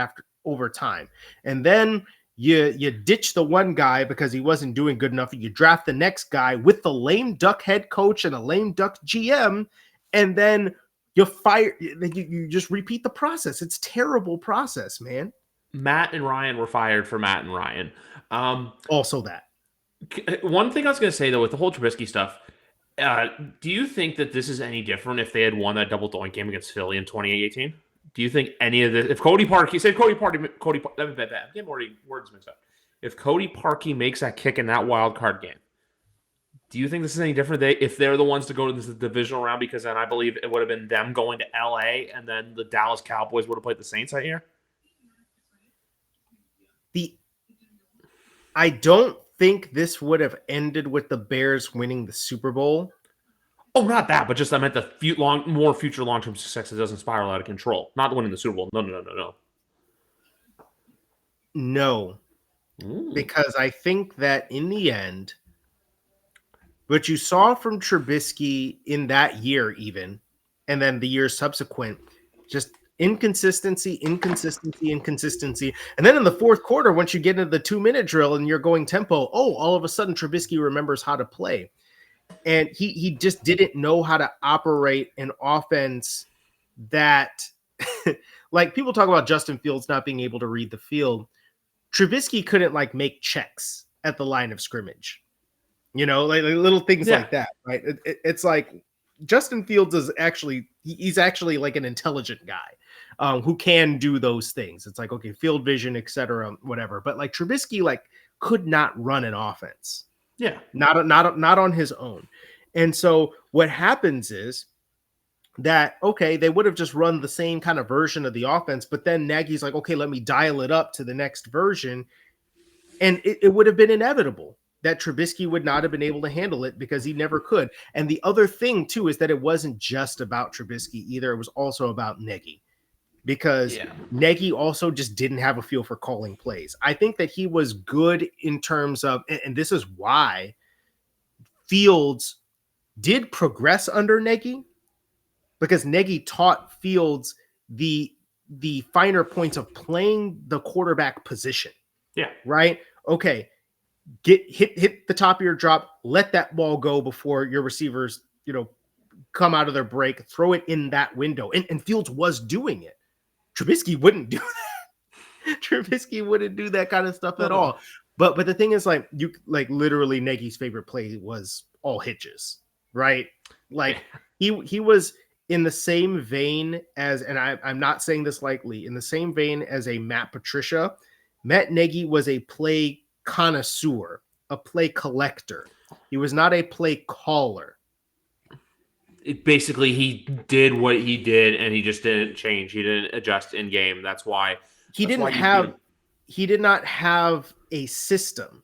over time. And then you ditch the one guy because he wasn't doing good enough. You draft the next guy with the lame duck head coach and a lame duck GM, and then you fire. You just repeat the process. It's terrible process, man. Matt and Ryan were fired for Matt and Ryan. Also that. One thing I was going to say, though, with the whole Trubisky stuff, Do you think that this is any different if they had won that double doink game against Philly in 2018? Do you think any of this, if Cody Parkey, say I'm getting already words mixed up. If Cody Parkey makes that kick in that wild card game, do you think this is any different if they're the ones to go to this divisional round? Because then I believe it would have been them going to LA and then the Dallas Cowboys would have played the Saints that year. I don't think this would have ended with the Bears winning the Super Bowl. Oh, not that, but just I meant the more future long-term success that doesn't spiral out of control. Not winning the Super Bowl. No. No. Because I think that in the end, what you saw from Trubisky in that year even, and then the years subsequent, just inconsistency. And then in the fourth quarter, once you get into the 2-minute drill and you're going tempo, all of a sudden Trubisky remembers how to play. And he just didn't know how to operate an offense that, like people talk about Justin Fields not being able to read the field. Trubisky couldn't make checks at the line of scrimmage, like little things like that, right? It's like Justin Fields is he's actually like an intelligent guy who can do those things. It's like, okay, field vision, etc., whatever. But Trubisky could not run an offense. Yeah. Not on his own. And so what happens is that, okay, they would have just run the same kind of version of the offense, but then Nagy's like, okay, let me dial it up to the next version. And it would have been inevitable that Trubisky would not have been able to handle it because he never could. And the other thing too is that it wasn't just about Trubisky either. It was also about Nagy. Because Nagy also just didn't have a feel for calling plays. I think that he was good in terms of, and this is why Fields did progress under Nagy, because Nagy taught Fields the finer points of playing the quarterback position. Yeah. Right? Okay. Hit the top of your drop, let that ball go before your receivers, come out of their break, throw it in that window. And Fields was doing it. Trubisky wouldn't do that. Trubisky wouldn't do that kind of stuff at all. But the thing is, literally Nagy's favorite play was all hitches, right? He was in the same vein as, and I'm not saying this lightly, in the same vein as a Matt Patricia. Matt Nagy was a play connoisseur, a play collector. He was not a play caller. Basically, he did what he did, and he just didn't change. He didn't adjust in game. That's why he did not have a system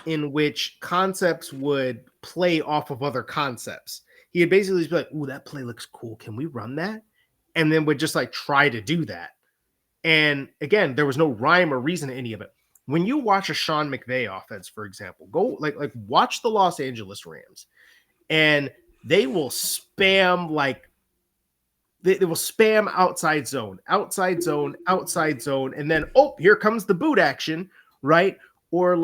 in which concepts would play off of other concepts. He would basically be like, "Ooh, that play looks cool. Can we run that?" And then would just try to do that. And again, there was no rhyme or reason to any of it. When you watch a Sean McVay offense, for example, go watch the Los Angeles Rams, and they will spam they will spam outside zone, and then here comes the boot action, right? Or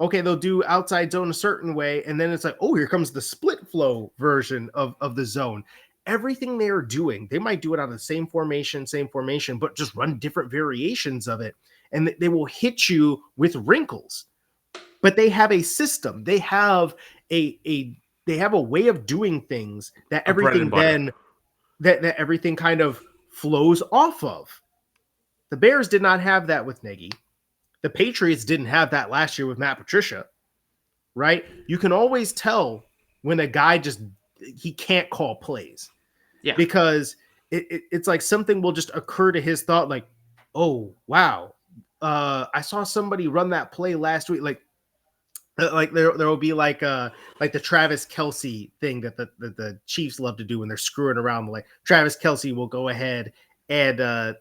okay, they'll do outside zone a certain way, and then it's here comes the split flow version of the zone. Everything they are doing, they might do it on the same formation, but just run different variations of it, and they will hit you with wrinkles. But they have a system. They have they have a way of doing things that everything then that everything kind of flows off of. The Bears did not have that with Nagy. The Patriots didn't have that last year with Matt Patricia, right? You can always tell when a guy he can't call plays. Yeah. Because it's like something will just occur to his thought, oh, wow. I saw somebody run that play last week. There will be the Travis Kelce thing that the Chiefs love to do when they're screwing around. Travis Kelce will go ahead and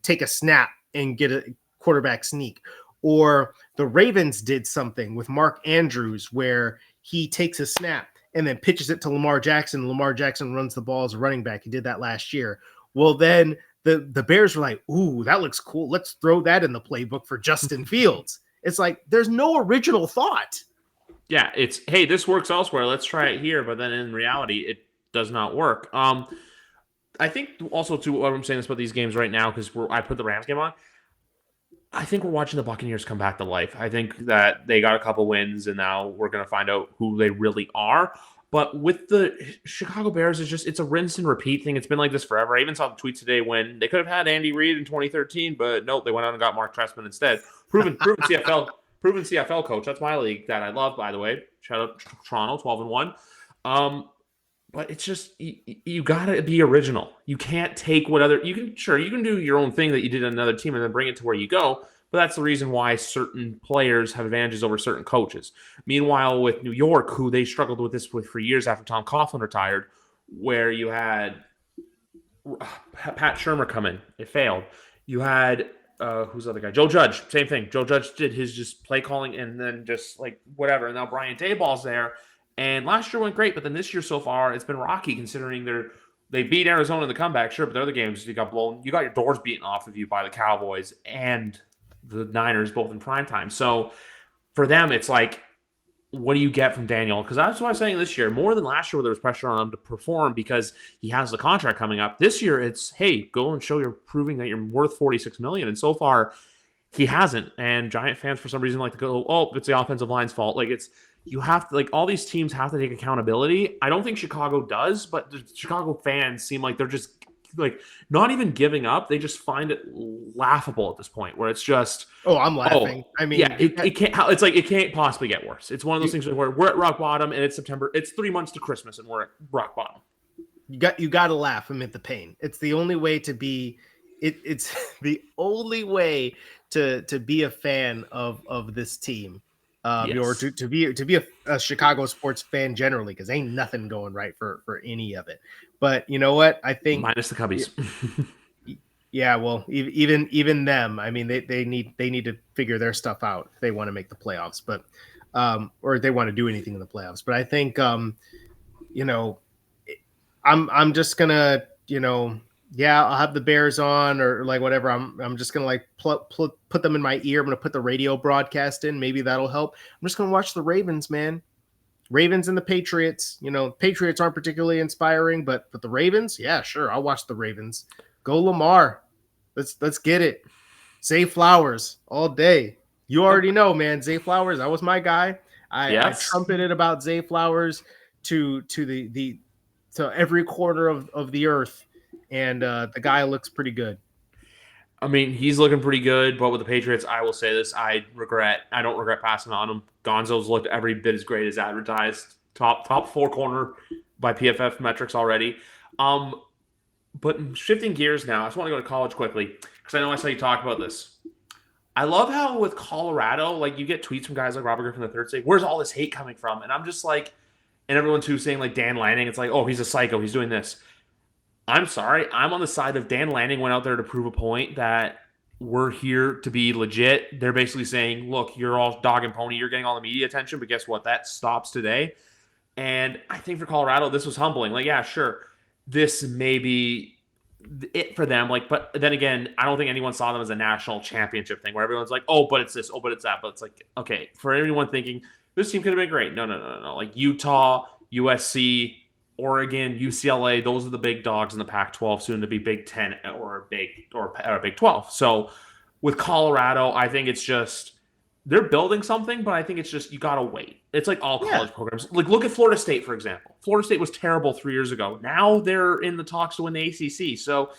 take a snap and get a quarterback sneak. Or the Ravens did something with Mark Andrews where he takes a snap and then pitches it to Lamar Jackson. Lamar Jackson runs the ball as a running back. He did that last year. Well, then the Bears were like, ooh, that looks cool. Let's throw that in the playbook for Justin Fields. It's there's no original thought. Yeah, it's, hey, this works elsewhere. Let's try it here. But then in reality, it does not work. I think also, too, what I'm saying this about these games right now, because I put the Rams game on, I think we're watching the Buccaneers come back to life. I think that they got a couple wins, and now we're going to find out who they really are. But with the Chicago Bears, it's a rinse and repeat thing. It's been like this forever. I even saw the tweet today when they could have had Andy Reid in 2013, but nope, they went out and got Mark Trestman instead. Proven CFL coach. That's my league that I love, by the way. Shout out Toronto, 12-1. But it's just you gotta be original. You can't take what other you can do your own thing that you did on another team and then bring it to where you go. But that's the reason why certain players have advantages over certain coaches. Meanwhile, with New York, who they struggled with this with for years after Tom Coughlin retired, where you had Pat Shermer come in, it failed. You had who's the other guy? Joe Judge, same thing. Joe Judge did his just play calling and then just like whatever. And now Brian Daboll's there. And last year went great, but then this year so far it's been rocky considering they beat Arizona in the comeback, sure, but the other games you got blown. You got your doors beaten off of you by the Cowboys and the Niners both in prime time. So for them, it's like, what do you get from Daniel? Because that's what I was saying this year. More than last year where there was pressure on him to perform because he has the contract coming up. This year it's, hey, go and show you're proving that you're worth $46 million. And so far he hasn't. And Giant fans for some reason like to go, oh, it's the offensive line's fault. Like you have to, like, all these teams have to take accountability. I don't think Chicago does, but the Chicago fans seem like they're just like not even giving up. They just find it laughable at this point where it's just, I'm laughing. I mean, yeah, it can't. It's like it can't possibly get worse. It's one of those things where we're at rock bottom and it's September. It's 3 months to Christmas and we're at rock bottom. You got to laugh amid the pain. It's the only way to be. It's the only way to be a fan of this team. Yes. Or to be a Chicago sports fan generally, because ain't nothing going right for any of it. But you know what? I think minus the Cubbies. Yeah, well, even them. I mean, they need to figure their stuff out if they want to make the playoffs, but or they want to do anything in the playoffs. But I think I'm just gonna I'll have the Bears on or like whatever. I'm just gonna like put them in my ear. I'm gonna put the radio broadcast in. Maybe that'll help. I'm just gonna watch the Ravens, man. Ravens and the Patriots. Patriots aren't particularly inspiring, but the Ravens, yeah, sure, I'll watch the Ravens. Go Lamar. Let's get it. Zay Flowers all day. You already know, man. Zay Flowers, that was my guy. I trumpeted about Zay Flowers to every corner of the earth. And the guy looks pretty good. I mean, he's looking pretty good, but with the Patriots, I will say this: I don't regret passing on him. Gonzo's looked every bit as great as advertised. Top 4 corner by PFF metrics already. But shifting gears now, I just want to go to college quickly because I know I saw you talk about this. I love how with Colorado, like you get tweets from guys like Robert Griffin III saying, "Where's all this hate coming from?" And I'm just like, and everyone too saying like Dan Lanning, it's like, "Oh, he's a psycho. He's doing this." I'm sorry. I'm on the side of Dan Lanning went out there to prove a point that we're here to be legit. They're basically saying, look, you're all dog and pony. You're getting all the media attention, but guess what? That stops today. And I think for Colorado, this was humbling. Like, yeah, sure. This may be it for them. Like, but then again, I don't think anyone saw them as a national championship thing where everyone's like, oh, but it's this, oh, but it's that. But it's like, okay, for everyone thinking this team could have been great. No. Like Utah, USC, Oregon, UCLA, those are the big dogs in the Pac-12, soon to be Big 10 or Big 12. So with Colorado, I think it's just they're building something, but I think it's just you got to wait. It's like all college programs. Like look at Florida State, for example. Florida State was terrible 3 years ago. Now they're in the talks to win the ACC. So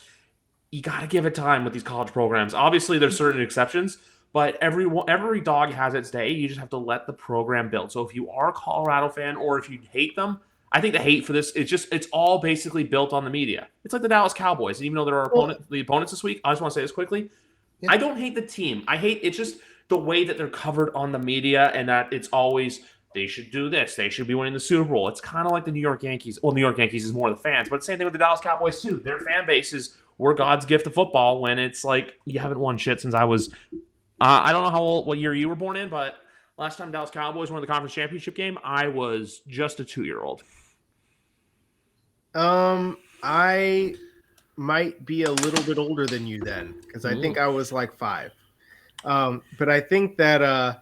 you got to give it time with these college programs. Obviously, there's certain exceptions, but every dog has its day. You just have to let the program build. So if you are a Colorado fan or if you hate them, I think the hate for this, it's all basically built on the media. It's like the Dallas Cowboys. And even though they're the opponents this week, I just want to say this quickly. Yeah. I don't hate the team. It's just the way that they're covered on the media and that it's always, they should do this. They should be winning the Super Bowl. It's kind of like the New York Yankees. Well, New York Yankees is more the fans, but same thing with the Dallas Cowboys too. Their fan bases were God's gift to football when it's like, you haven't won shit since I was, I don't know what year you were born in, but last time Dallas Cowboys won the conference championship game, I was just a 2-year-old. I might be a little bit older than you then because I think I was like 5. But I think that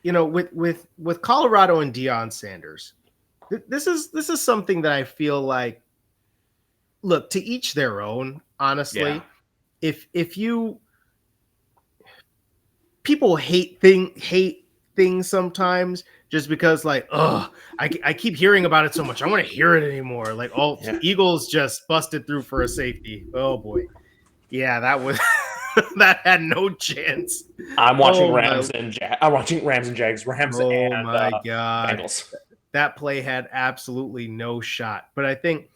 with Colorado and Deion Sanders, this is something that I feel like, look, to each their own, honestly. Yeah. If people hate things sometimes just because like, I keep hearing about it so much. I want to hear it anymore. Like, Eagles just busted through for a safety. Oh boy. Yeah, that was that had no chance. I'm watching Oh Rams and I'm watching Rams and Jags, Rams and my god. Bengals. That play had absolutely no shot. But I think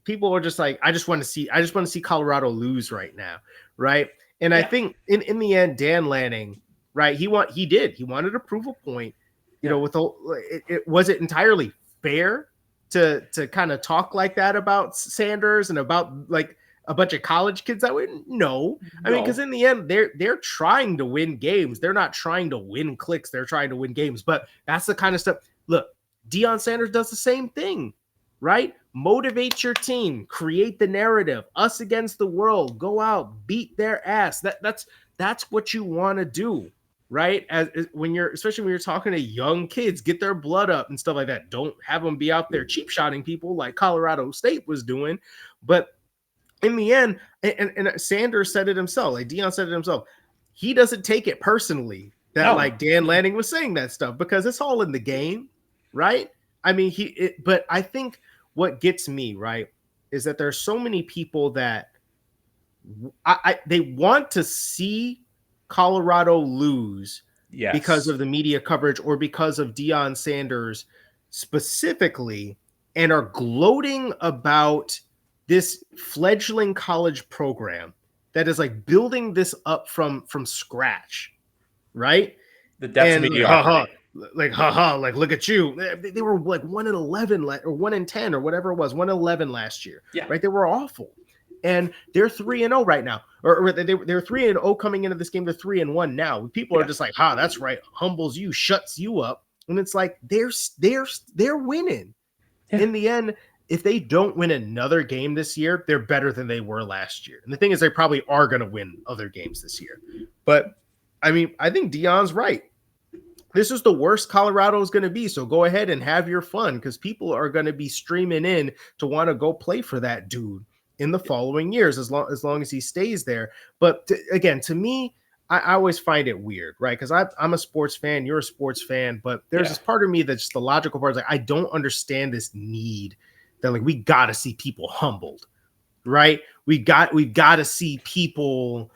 people are just like, I just want to see Colorado lose right now, right? And I think in the end, Dan Lanning, right? He wanted to prove a point. You know, with it was it entirely fair to kind of talk like that about Sanders and about like a bunch of college kids that would no. I mean, because in the end, they're trying to win games. They're not trying to win clicks. They're trying to win games. But that's the kind of stuff. Look, Deion Sanders does the same thing, right? Motivate your team, create the narrative, us against the world, go out, beat their ass. That's what you want to do, right? Especially when you're talking to young kids, get their blood up and stuff like that. Don't have them be out there cheap shotting people like Colorado State was doing. But in the end, and Sanders said it himself, like Deion said it himself, he doesn't take it personally that like Dan Lanning was saying that stuff because it's all in the game, right? I mean, but I think what gets me, right, is that there's so many people that they want to see Colorado lose because of the media coverage or because of Deion Sanders specifically, and are gloating about this fledgling college program that is like building this up from scratch, right? The depths of mediocrity. Like look at you. They were like 1-11 or 1-10 or whatever it was, 1-11 last year. Yeah. Right. They were awful. And they're 3-0 right now. Or they're 3-0 coming into this game. They're 3-1 now. People are just like, that's right. Humbles you, shuts you up. And it's like they're winning. Yeah. In the end, if they don't win another game this year, they're better than they were last year. And the thing is, they probably are going to win other games this year. But I mean, I think Deion's right. This is the worst Colorado is going to be. So go ahead and have your fun because people are going to be streaming in to want to go play for that dude in the following years, as long as he stays there. But again, to me, I always find it weird, right? Because I'm a sports fan, you're a sports fan, but there's this part of me that's just the logical part is like, I don't understand this need that like we got to see people humbled, right? We've got to see people,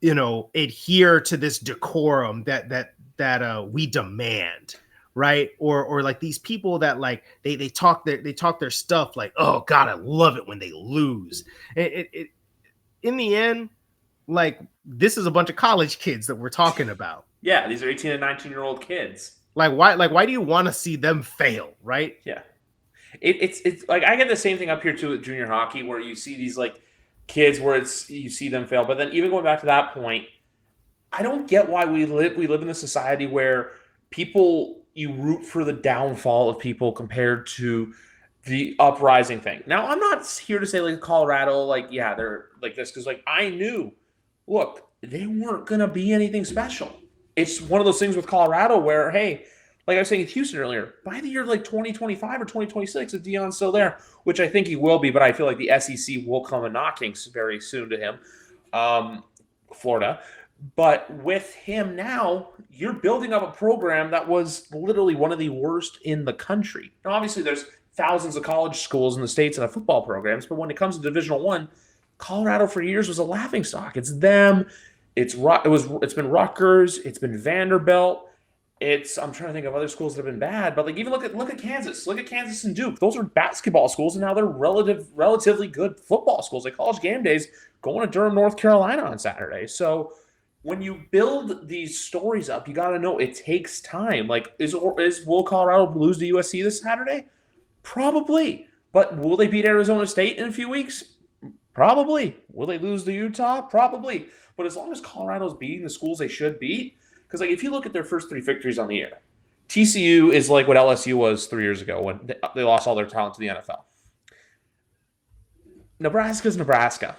you know, adhere to this decorum that we demand, right? Or like these people that like they talk their stuff like, oh God, I love it when they lose. It in the end, like this is a bunch of college kids that we're talking about. Yeah, these are 18 and 19-year-old kids. Like why do you want to see them fail, right? Yeah. It's like I get the same thing up here too with junior hockey where you see these like kids where you see them fail. But then even going back to that point, I don't get why we live in a society where you root for the downfall of people compared to the uprising thing. Now, I'm not here to say like Colorado, like, yeah, they're like this because like I knew, look, they weren't going to be anything special. It's one of those things with Colorado where, hey, like I was saying with Houston earlier, by the year like 2025 or 2026, if Deion's still there, which I think he will be, but I feel like the SEC will come a knocking very soon to him, Florida. But with him now, you're building up a program that was literally one of the worst in the country. Now, obviously, there's thousands of college schools in the States that have football programs, but when it comes to Divisional I, Colorado for years was a laughingstock. It's them. It's been Rutgers. It's been Vanderbilt. I'm trying to think of other schools that have been bad, but like even look at Kansas. Look at Kansas and Duke. Those are basketball schools, and now they're relatively good football schools. Like College Game Days going to Durham, North Carolina on Saturday. So when you build these stories up, you got to know it takes time. Like will Colorado lose to USC this Saturday? Probably. But will they beat Arizona State in a few weeks? Probably. Will they lose to Utah? Probably. But as long as Colorado's beating the schools they should beat. Because like if you look at their first 3 victories on the year, TCU is like what LSU was 3 years ago when they lost all their talent to the NFL. Nebraska's Nebraska.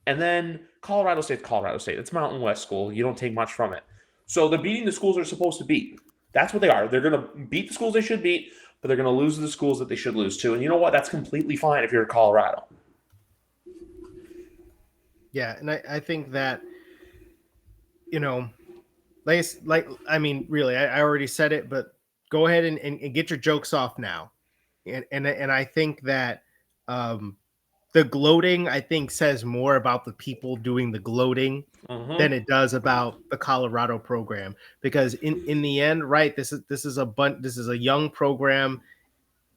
And then Colorado State's Colorado State. It's Mountain West school. You don't take much from it. So they're beating the schools they're supposed to beat. That's what they are. They're going to beat the schools they should beat, but they're going to lose to the schools that they should lose to. And you know what? That's completely fine if you're Colorado. Yeah, and I think that, you know, like I mean, really, I already said it, but Go ahead and get your jokes off now. And I think that um, the gloating, I think, says more about the people doing the gloating than it does about the Colorado program. Because in the end, right, this is a young program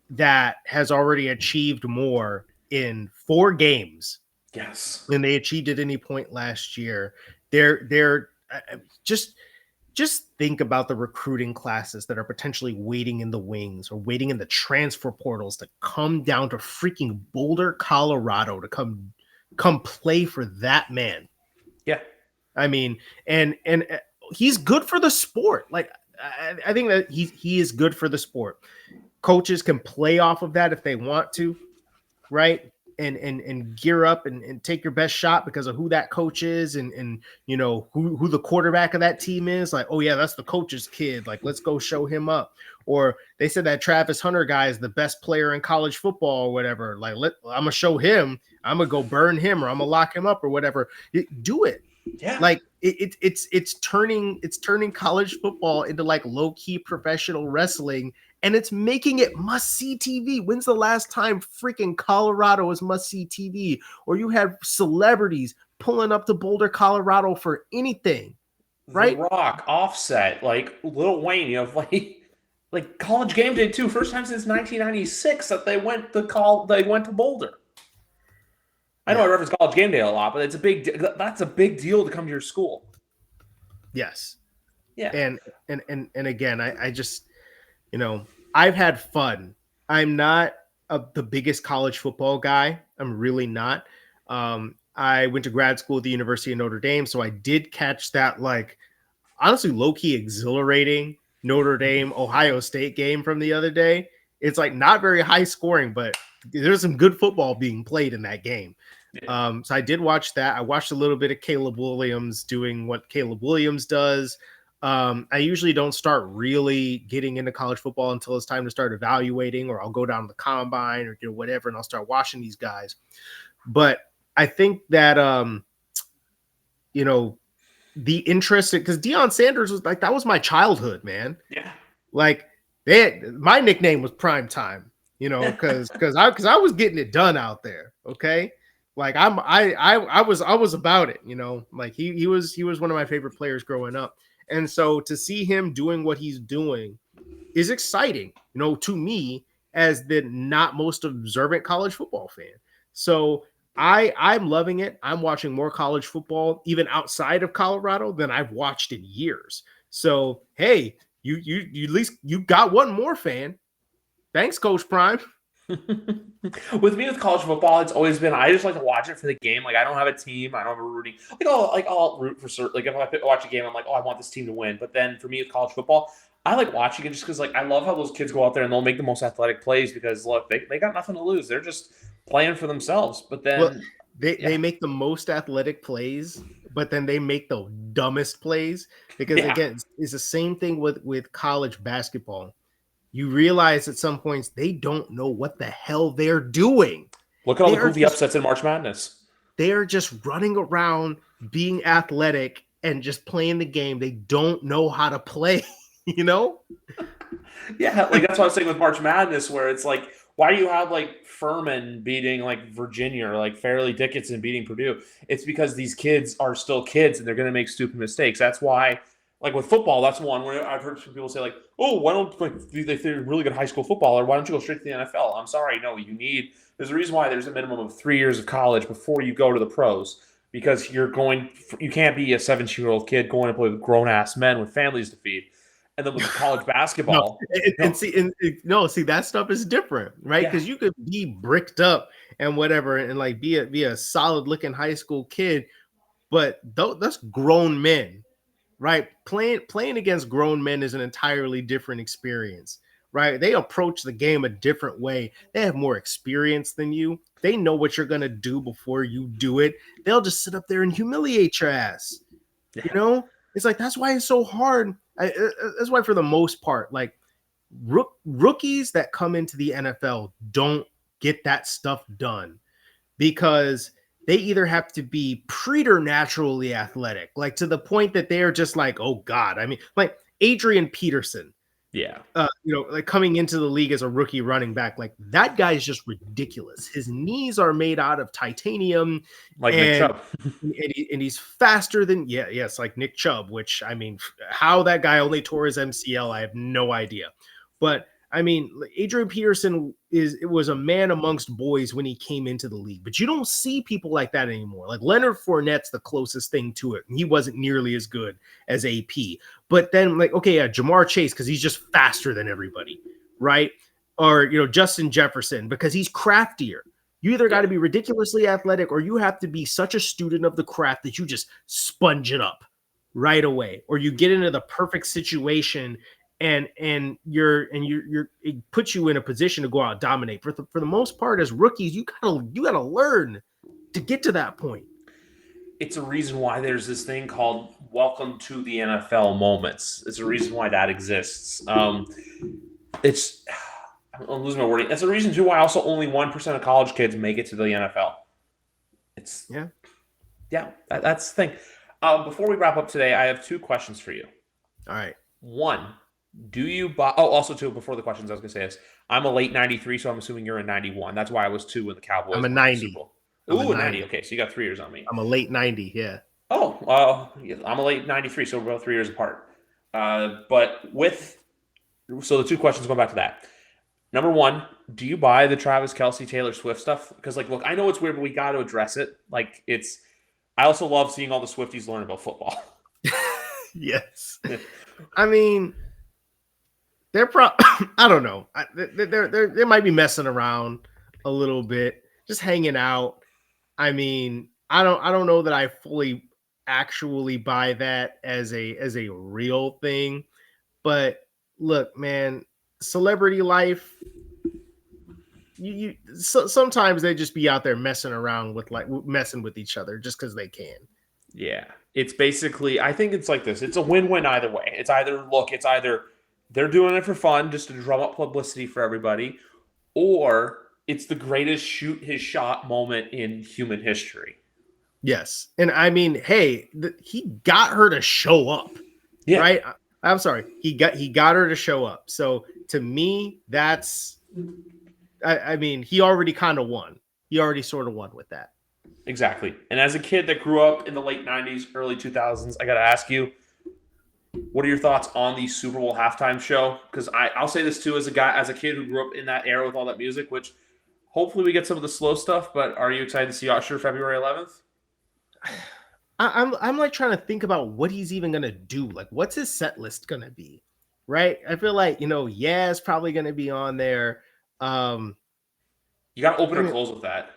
that has already achieved more in 4 games Yes. than they achieved at any point last year. They're just think about the recruiting classes that are potentially waiting in the wings or waiting in the transfer portals to come down to freaking Boulder, Colorado to come play for that man. Yeah. I mean, and he's good for the sport. Like I think that he is good for the sport. Coaches can play off of that if they want to, right? And gear up and take your best shot because of who that coach is and you know who the quarterback of that team is. Like, oh yeah, that's the coach's kid. Like, let's go show him up. Or they said that Travis Hunter guy is the best player in college football or whatever. Like, I'm gonna show him. I'm gonna go burn him or I'm gonna lock him up or whatever. Do it. Yeah. Like it's turning college football into like low key professional wrestling, and it's making it must see TV. When's the last time freaking Colorado was must see TV? Or you have celebrities pulling up to Boulder, Colorado for anything, right? The Rock, Offset, like Lil Wayne, you know, like College Game Day too. First time since 1996 that they went to Boulder. I know I reference College Game Day a lot, but that's a big deal to come to your school. Yes. Yeah. And again, I just, you know, I've had fun. I'm not the biggest college football guy. I'm really not. I went to grad school at the University of Notre Dame, so I did catch that, like, honestly, low-key exhilarating Notre Dame Ohio State game from the other day. It's like not very high scoring, but there's some good football being played in that game. Yeah. So I did watch that. I watched a little bit of Caleb Williams doing what Caleb Williams does. I usually don't start really getting into college football until it's time to start evaluating, or I'll go down to the combine or whatever, and I'll start watching these guys. But I think that you know, the interest, because Deion Sanders was like, that was my childhood, man. Yeah. Like my nickname was Prime Time, you know, because I was getting it done out there. Okay. Like I was about it, you know, like he was one of my favorite players growing up. And so to see him doing what he's doing is exciting, you know, to me as the not most observant college football fan. So I'm loving it. I'm watching more college football even outside of Colorado than I've watched in years. So hey, you at least you got one more fan. Thanks, Coach Prime. With me with college football, it's always been I just like to watch it for the game. Like I don't have a team, I don't have a rooting. I'll root for certain. Like if I watch a game, I'm like, oh, I want this team to win. But then for me with college football, I like watching it just because like I love how those kids go out there and they'll make the most athletic plays because look, they got nothing to lose. They're just playing for themselves. But then they make the most athletic plays, but then they make the dumbest plays because again, it's the same thing with college basketball. You realize at some points they don't know what the hell they're doing. Look at all the goofy upsets in March Madness. They are just running around being athletic and just playing the game. They don't know how to play, you know? Yeah, like that's what I was saying with March Madness, where it's like, why do you have like Furman beating like Virginia or like Fairleigh Dickinson beating Purdue? It's because these kids are still kids and they're going to make stupid mistakes. That's why, like with football, that's one where I've heard some people say like, oh, why don't like they're a really good high school footballer? Why don't you go straight to the NFL? I'm sorry, no, there's a reason why there's a minimum of 3 years of college before you go to the pros because you can't be a 17-year-old kid going to play with grown ass men with families to feed. And then with college basketball, see that stuff is different, right? Because you could be bricked up and whatever, and like be a solid looking high school kid, but that's grown men, right? Playing against grown men is an entirely different experience, right? They approach the game a different way. They have more experience than you. They know what you're gonna do before you do it. They'll just sit up there and humiliate your ass. You know, it's like that's why it's so hard. That's why, for the most part, like rookies that come into the NFL don't get that stuff done because they either have to be preternaturally athletic, like to the point that they are just like, oh God. I mean, like Adrian Peterson, Yeah. Like coming into the league as a rookie running back, like that guy is just ridiculous. His knees are made out of titanium, Like Nick and Chubb. and he's faster than yes, like Nick Chubb. Which I mean, how that guy only tore his MCL, I have no idea. But I mean, Adrian Peterson was a man amongst boys when he came into the league, but you don't see people like that anymore. Like Leonard Fournette's the closest thing to it, and he wasn't nearly as good as AP. But then, like, okay, Jamar Chase, because he's just faster than everybody, right? Or Justin Jefferson, because he's craftier. You either got to be ridiculously athletic, or you have to be such a student of the craft that you just sponge it up right away, or you get into the perfect situation and it puts you in a position to go out and dominate. For the most part, as rookies, you gotta learn to get to that point. It's a reason why there's this thing called "Welcome to the NFL" moments. It's a reason why that exists. It's I'm losing my wording. That's a reason too why also only 1% of college kids make it to the NFL. It's that's the thing. Before we wrap up today, I have 2 questions for you. All right. One, do you buy? Oh, also too. Before the questions, I was gonna say is I'm a late '93, so I'm assuming you're a '91. That's why I was 2 when the Cowboys. I'm a won the 90. Super Bowl. Ooh, a 90. Okay, so you got 3 years on me. I'm a late 90. Yeah. Oh, well, I'm a late '93, so we're about 3 years apart. But so the 2 questions going back to that. Number 1, do you buy the Travis Kelce, Taylor Swift stuff? Because look, I know it's weird, but we got to address it. I also love seeing all the Swifties learn about football. Yes. I mean, they're I don't know. They might be messing around a little bit, just hanging out. I mean, I don't know that I fully actually buy that as a real thing. But look, man, celebrity life. Sometimes they just be out there messing around messing with each other just because they can. Yeah, it's basically. I think it's like this. It's a win-win either way. It's either they're doing it for fun, just to drum up publicity for everybody, or it's the greatest shoot his shot moment in human history. Yes, and I mean, hey, he got her to show up. Yeah. Right. I'm sorry. He got her to show up. So to me, that's. I mean, he already kind of won. He already sort of won with that. Exactly. And as a kid that grew up in the late 90s, early 2000s, I got to ask you, what are your thoughts on the Super Bowl halftime show? Because I'll say this too, as a kid who grew up in that era with all that music, which hopefully we get some of the slow stuff, but are you excited to see Usher February 11th? I'm like trying to think about what he's even going to do. Like, what's his set list going to be? Right. I feel like, it's probably going to be on there. You got to open or close with that.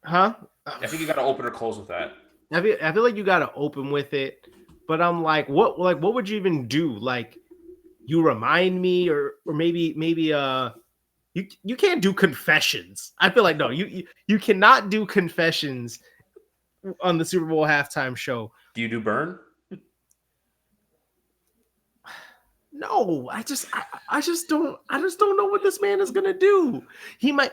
Huh? I think you got to open or close with that. I feel like you got to open with it, but I'm like, what would you even do? Like, you remind me, or maybe you can't do confessions. I feel like no, you cannot do confessions on the Super Bowl halftime show. Do you do burn? No, I just don't know what this man is gonna do. He might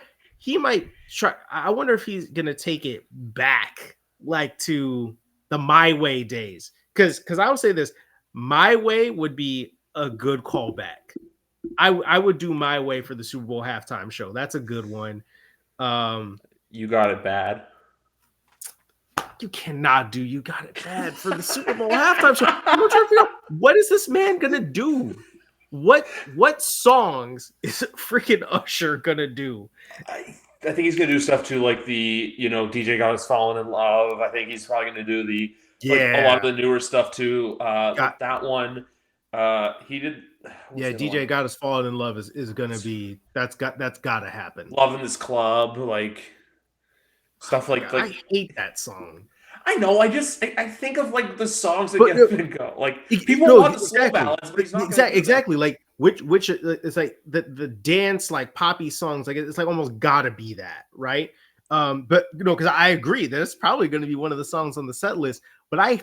try. I wonder if he's gonna take it back, like to the My Way days. Because I would say this, My Way would be a good callback. I would do My Way for the Super Bowl halftime show. That's a good one. You got it bad. You cannot do You Got It Bad for the Super Bowl halftime show. I'm trying to figure out, what is this man gonna do? What songs is freaking Usher gonna do? I think he's gonna do stuff too, like the DJ Got Us Falling in Love. I think he's probably gonna do a lot of the newer stuff too. That one. He did. DJ Got Us Falling in Love is gonna be that's gotta happen. Love in This Club, like. Stuff like I hate that song. I know. I think of like the songs that get him to go. Like people want the slow ballads, but he's not exactly. Like which it's like the dance like poppy songs. Like it's like almost gotta be that, right? But because I agree that it's probably going to be one of the songs on the set list. But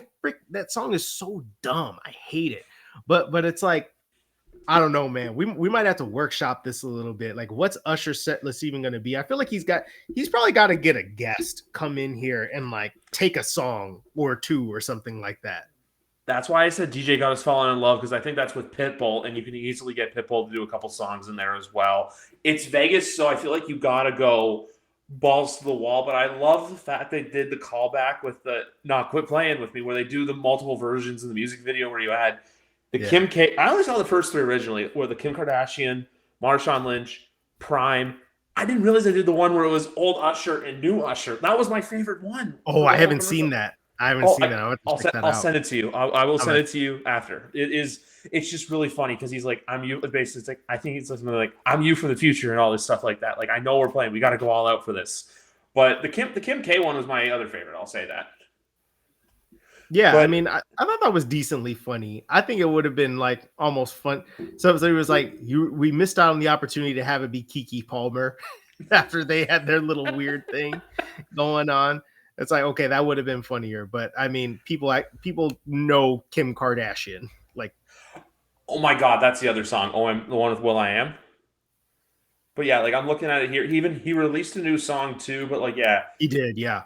that song is so dumb. I hate it. But it's like, I don't know, man. We might have to workshop this a little bit. Like, what's Usher's set list even going to be? I feel like he's probably got to get a guest come in here and like take a song or two or something like that. That's why I said DJ got us falling in love, because I think that's with Pitbull, and you can easily get Pitbull to do a couple songs in there as well. It's Vegas, so I feel like you gotta go balls to the wall. But I love the fact they did the callback with the "Not Quit Playing with Me," where they do the multiple versions in the music video, where you had the Yeah. Kim K. I only saw the first three originally, where the Kim Kardashian, Marshawn Lynch, Prime. I didn't realize they did the one where it was old Usher and new Usher. That was my favorite one. Oh, The I whole haven't commercial. seen that. I haven't seen that. I'll have to check that I'll out. send it to you. I will send gonna- it to you after. It's just really funny because he's like, I'm you. Basically, it's like, I think he's something like, I'm you for the future and all this stuff like that. Like, I know we're playing. We got to go all out for this. But the Kim K one was my other favorite. I'll say that. Yeah, But- I mean, I thought that was decently funny. I think it would have been like almost fun. So it was like we missed out on the opportunity to have it be Kiki Palmer after they had their little weird thing going on. It's like, okay, that would have been funnier. But I mean, people know Kim Kardashian. Like, Oh my God, that's the other song. Oh, I'm the one with Will I Am. But yeah, like I'm looking at it here. He released a new song too. But like, yeah, he did, yeah.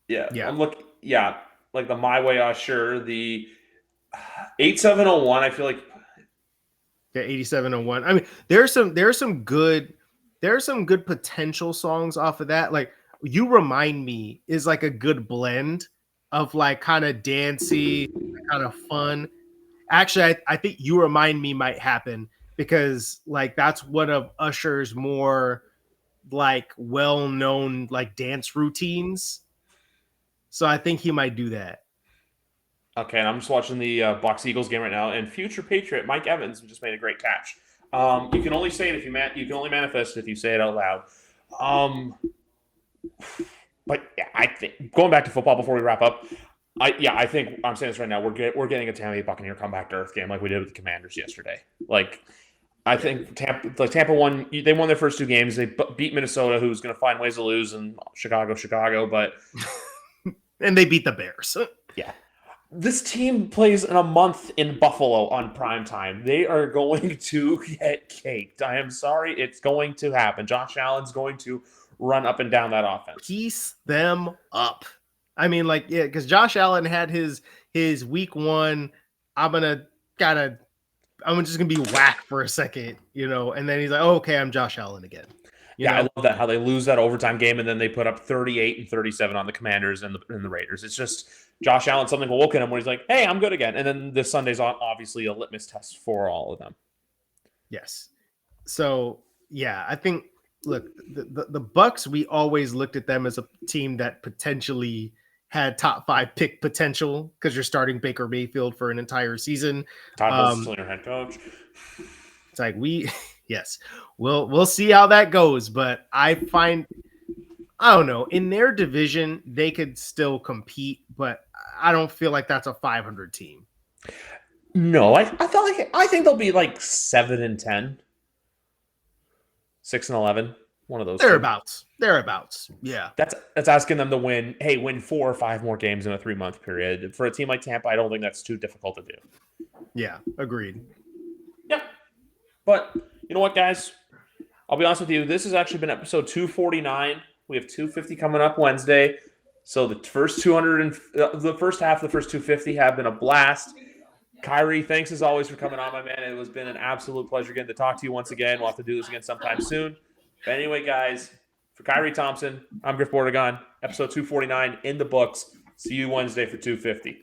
yeah. Yeah. I'm looking. Yeah, like the My Way Usher, the 8701. I feel like Yeah, 8701. I mean, there's some good potential songs off of that. Like You Remind Me is like a good blend of like kind of dancey, kind of fun. Actually, I think You Remind Me might happen because like that's one of Usher's more like well-known like dance routines. So I think he might do that. okay, and I'm just watching the Bucks Eagles game right now, and future Patriot Mike Evans just made a great catch. You can only say it if you can only manifest it if you say it out loud. But yeah, I think going back to football before we wrap up, I think I'm saying this right now. We're getting a Tampa Bay Buccaneer comeback to earth game like we did with the Commanders yesterday. Like I think Tampa won. They won their first two games. They beat Minnesota, who's going to find ways to lose, and Chicago. But And they beat the Bears. yeah, this team plays in a month in Buffalo on prime time. They are going to get caked. I am sorry, it's going to happen. Josh Allen's going to run up and down that offense. Piece them up. I mean, like, yeah, because Josh Allen had his week one. I'm just gonna be whack for a second, and then he's like, oh, okay, I'm Josh Allen again. I love that how they lose that overtime game and then they put up 38 and 37 on the Commanders and the Raiders. It's just Josh Allen, something awoke in him where he's like, hey, I'm good again. And then this Sunday's obviously a litmus test for all of them. Yes. So yeah, I think look, the Bucks, we always looked at them as a team that potentially had top 5 pick potential because you're starting Baker Mayfield for an entire season. Todd Bowles is still your head coach. It's like yes, we'll see how that goes. But I don't know, in their division they could still compete, but I don't feel like that's a 500 team. No, I think they'll be like 7-10, 6-11, one of those. Thereabouts. Yeah. That's asking them to win 4 or 5 more games in a 3-month period. For a team like Tampa, I don't think that's too difficult to do. Yeah, agreed. Yeah. But you know what, guys? I'll be honest with you. This has actually been episode 249. We have 250 coming up Wednesday. So the first 200 and the first half of the first 250 have been a blast. Kyrie, thanks as always for coming on, my man. It has been an absolute pleasure getting to talk to you once again. We'll have to do this again sometime soon. But anyway, guys, for Kyrie Thompson, I'm Griff Bordegon. Episode 249 in the books. See you Wednesday for 250.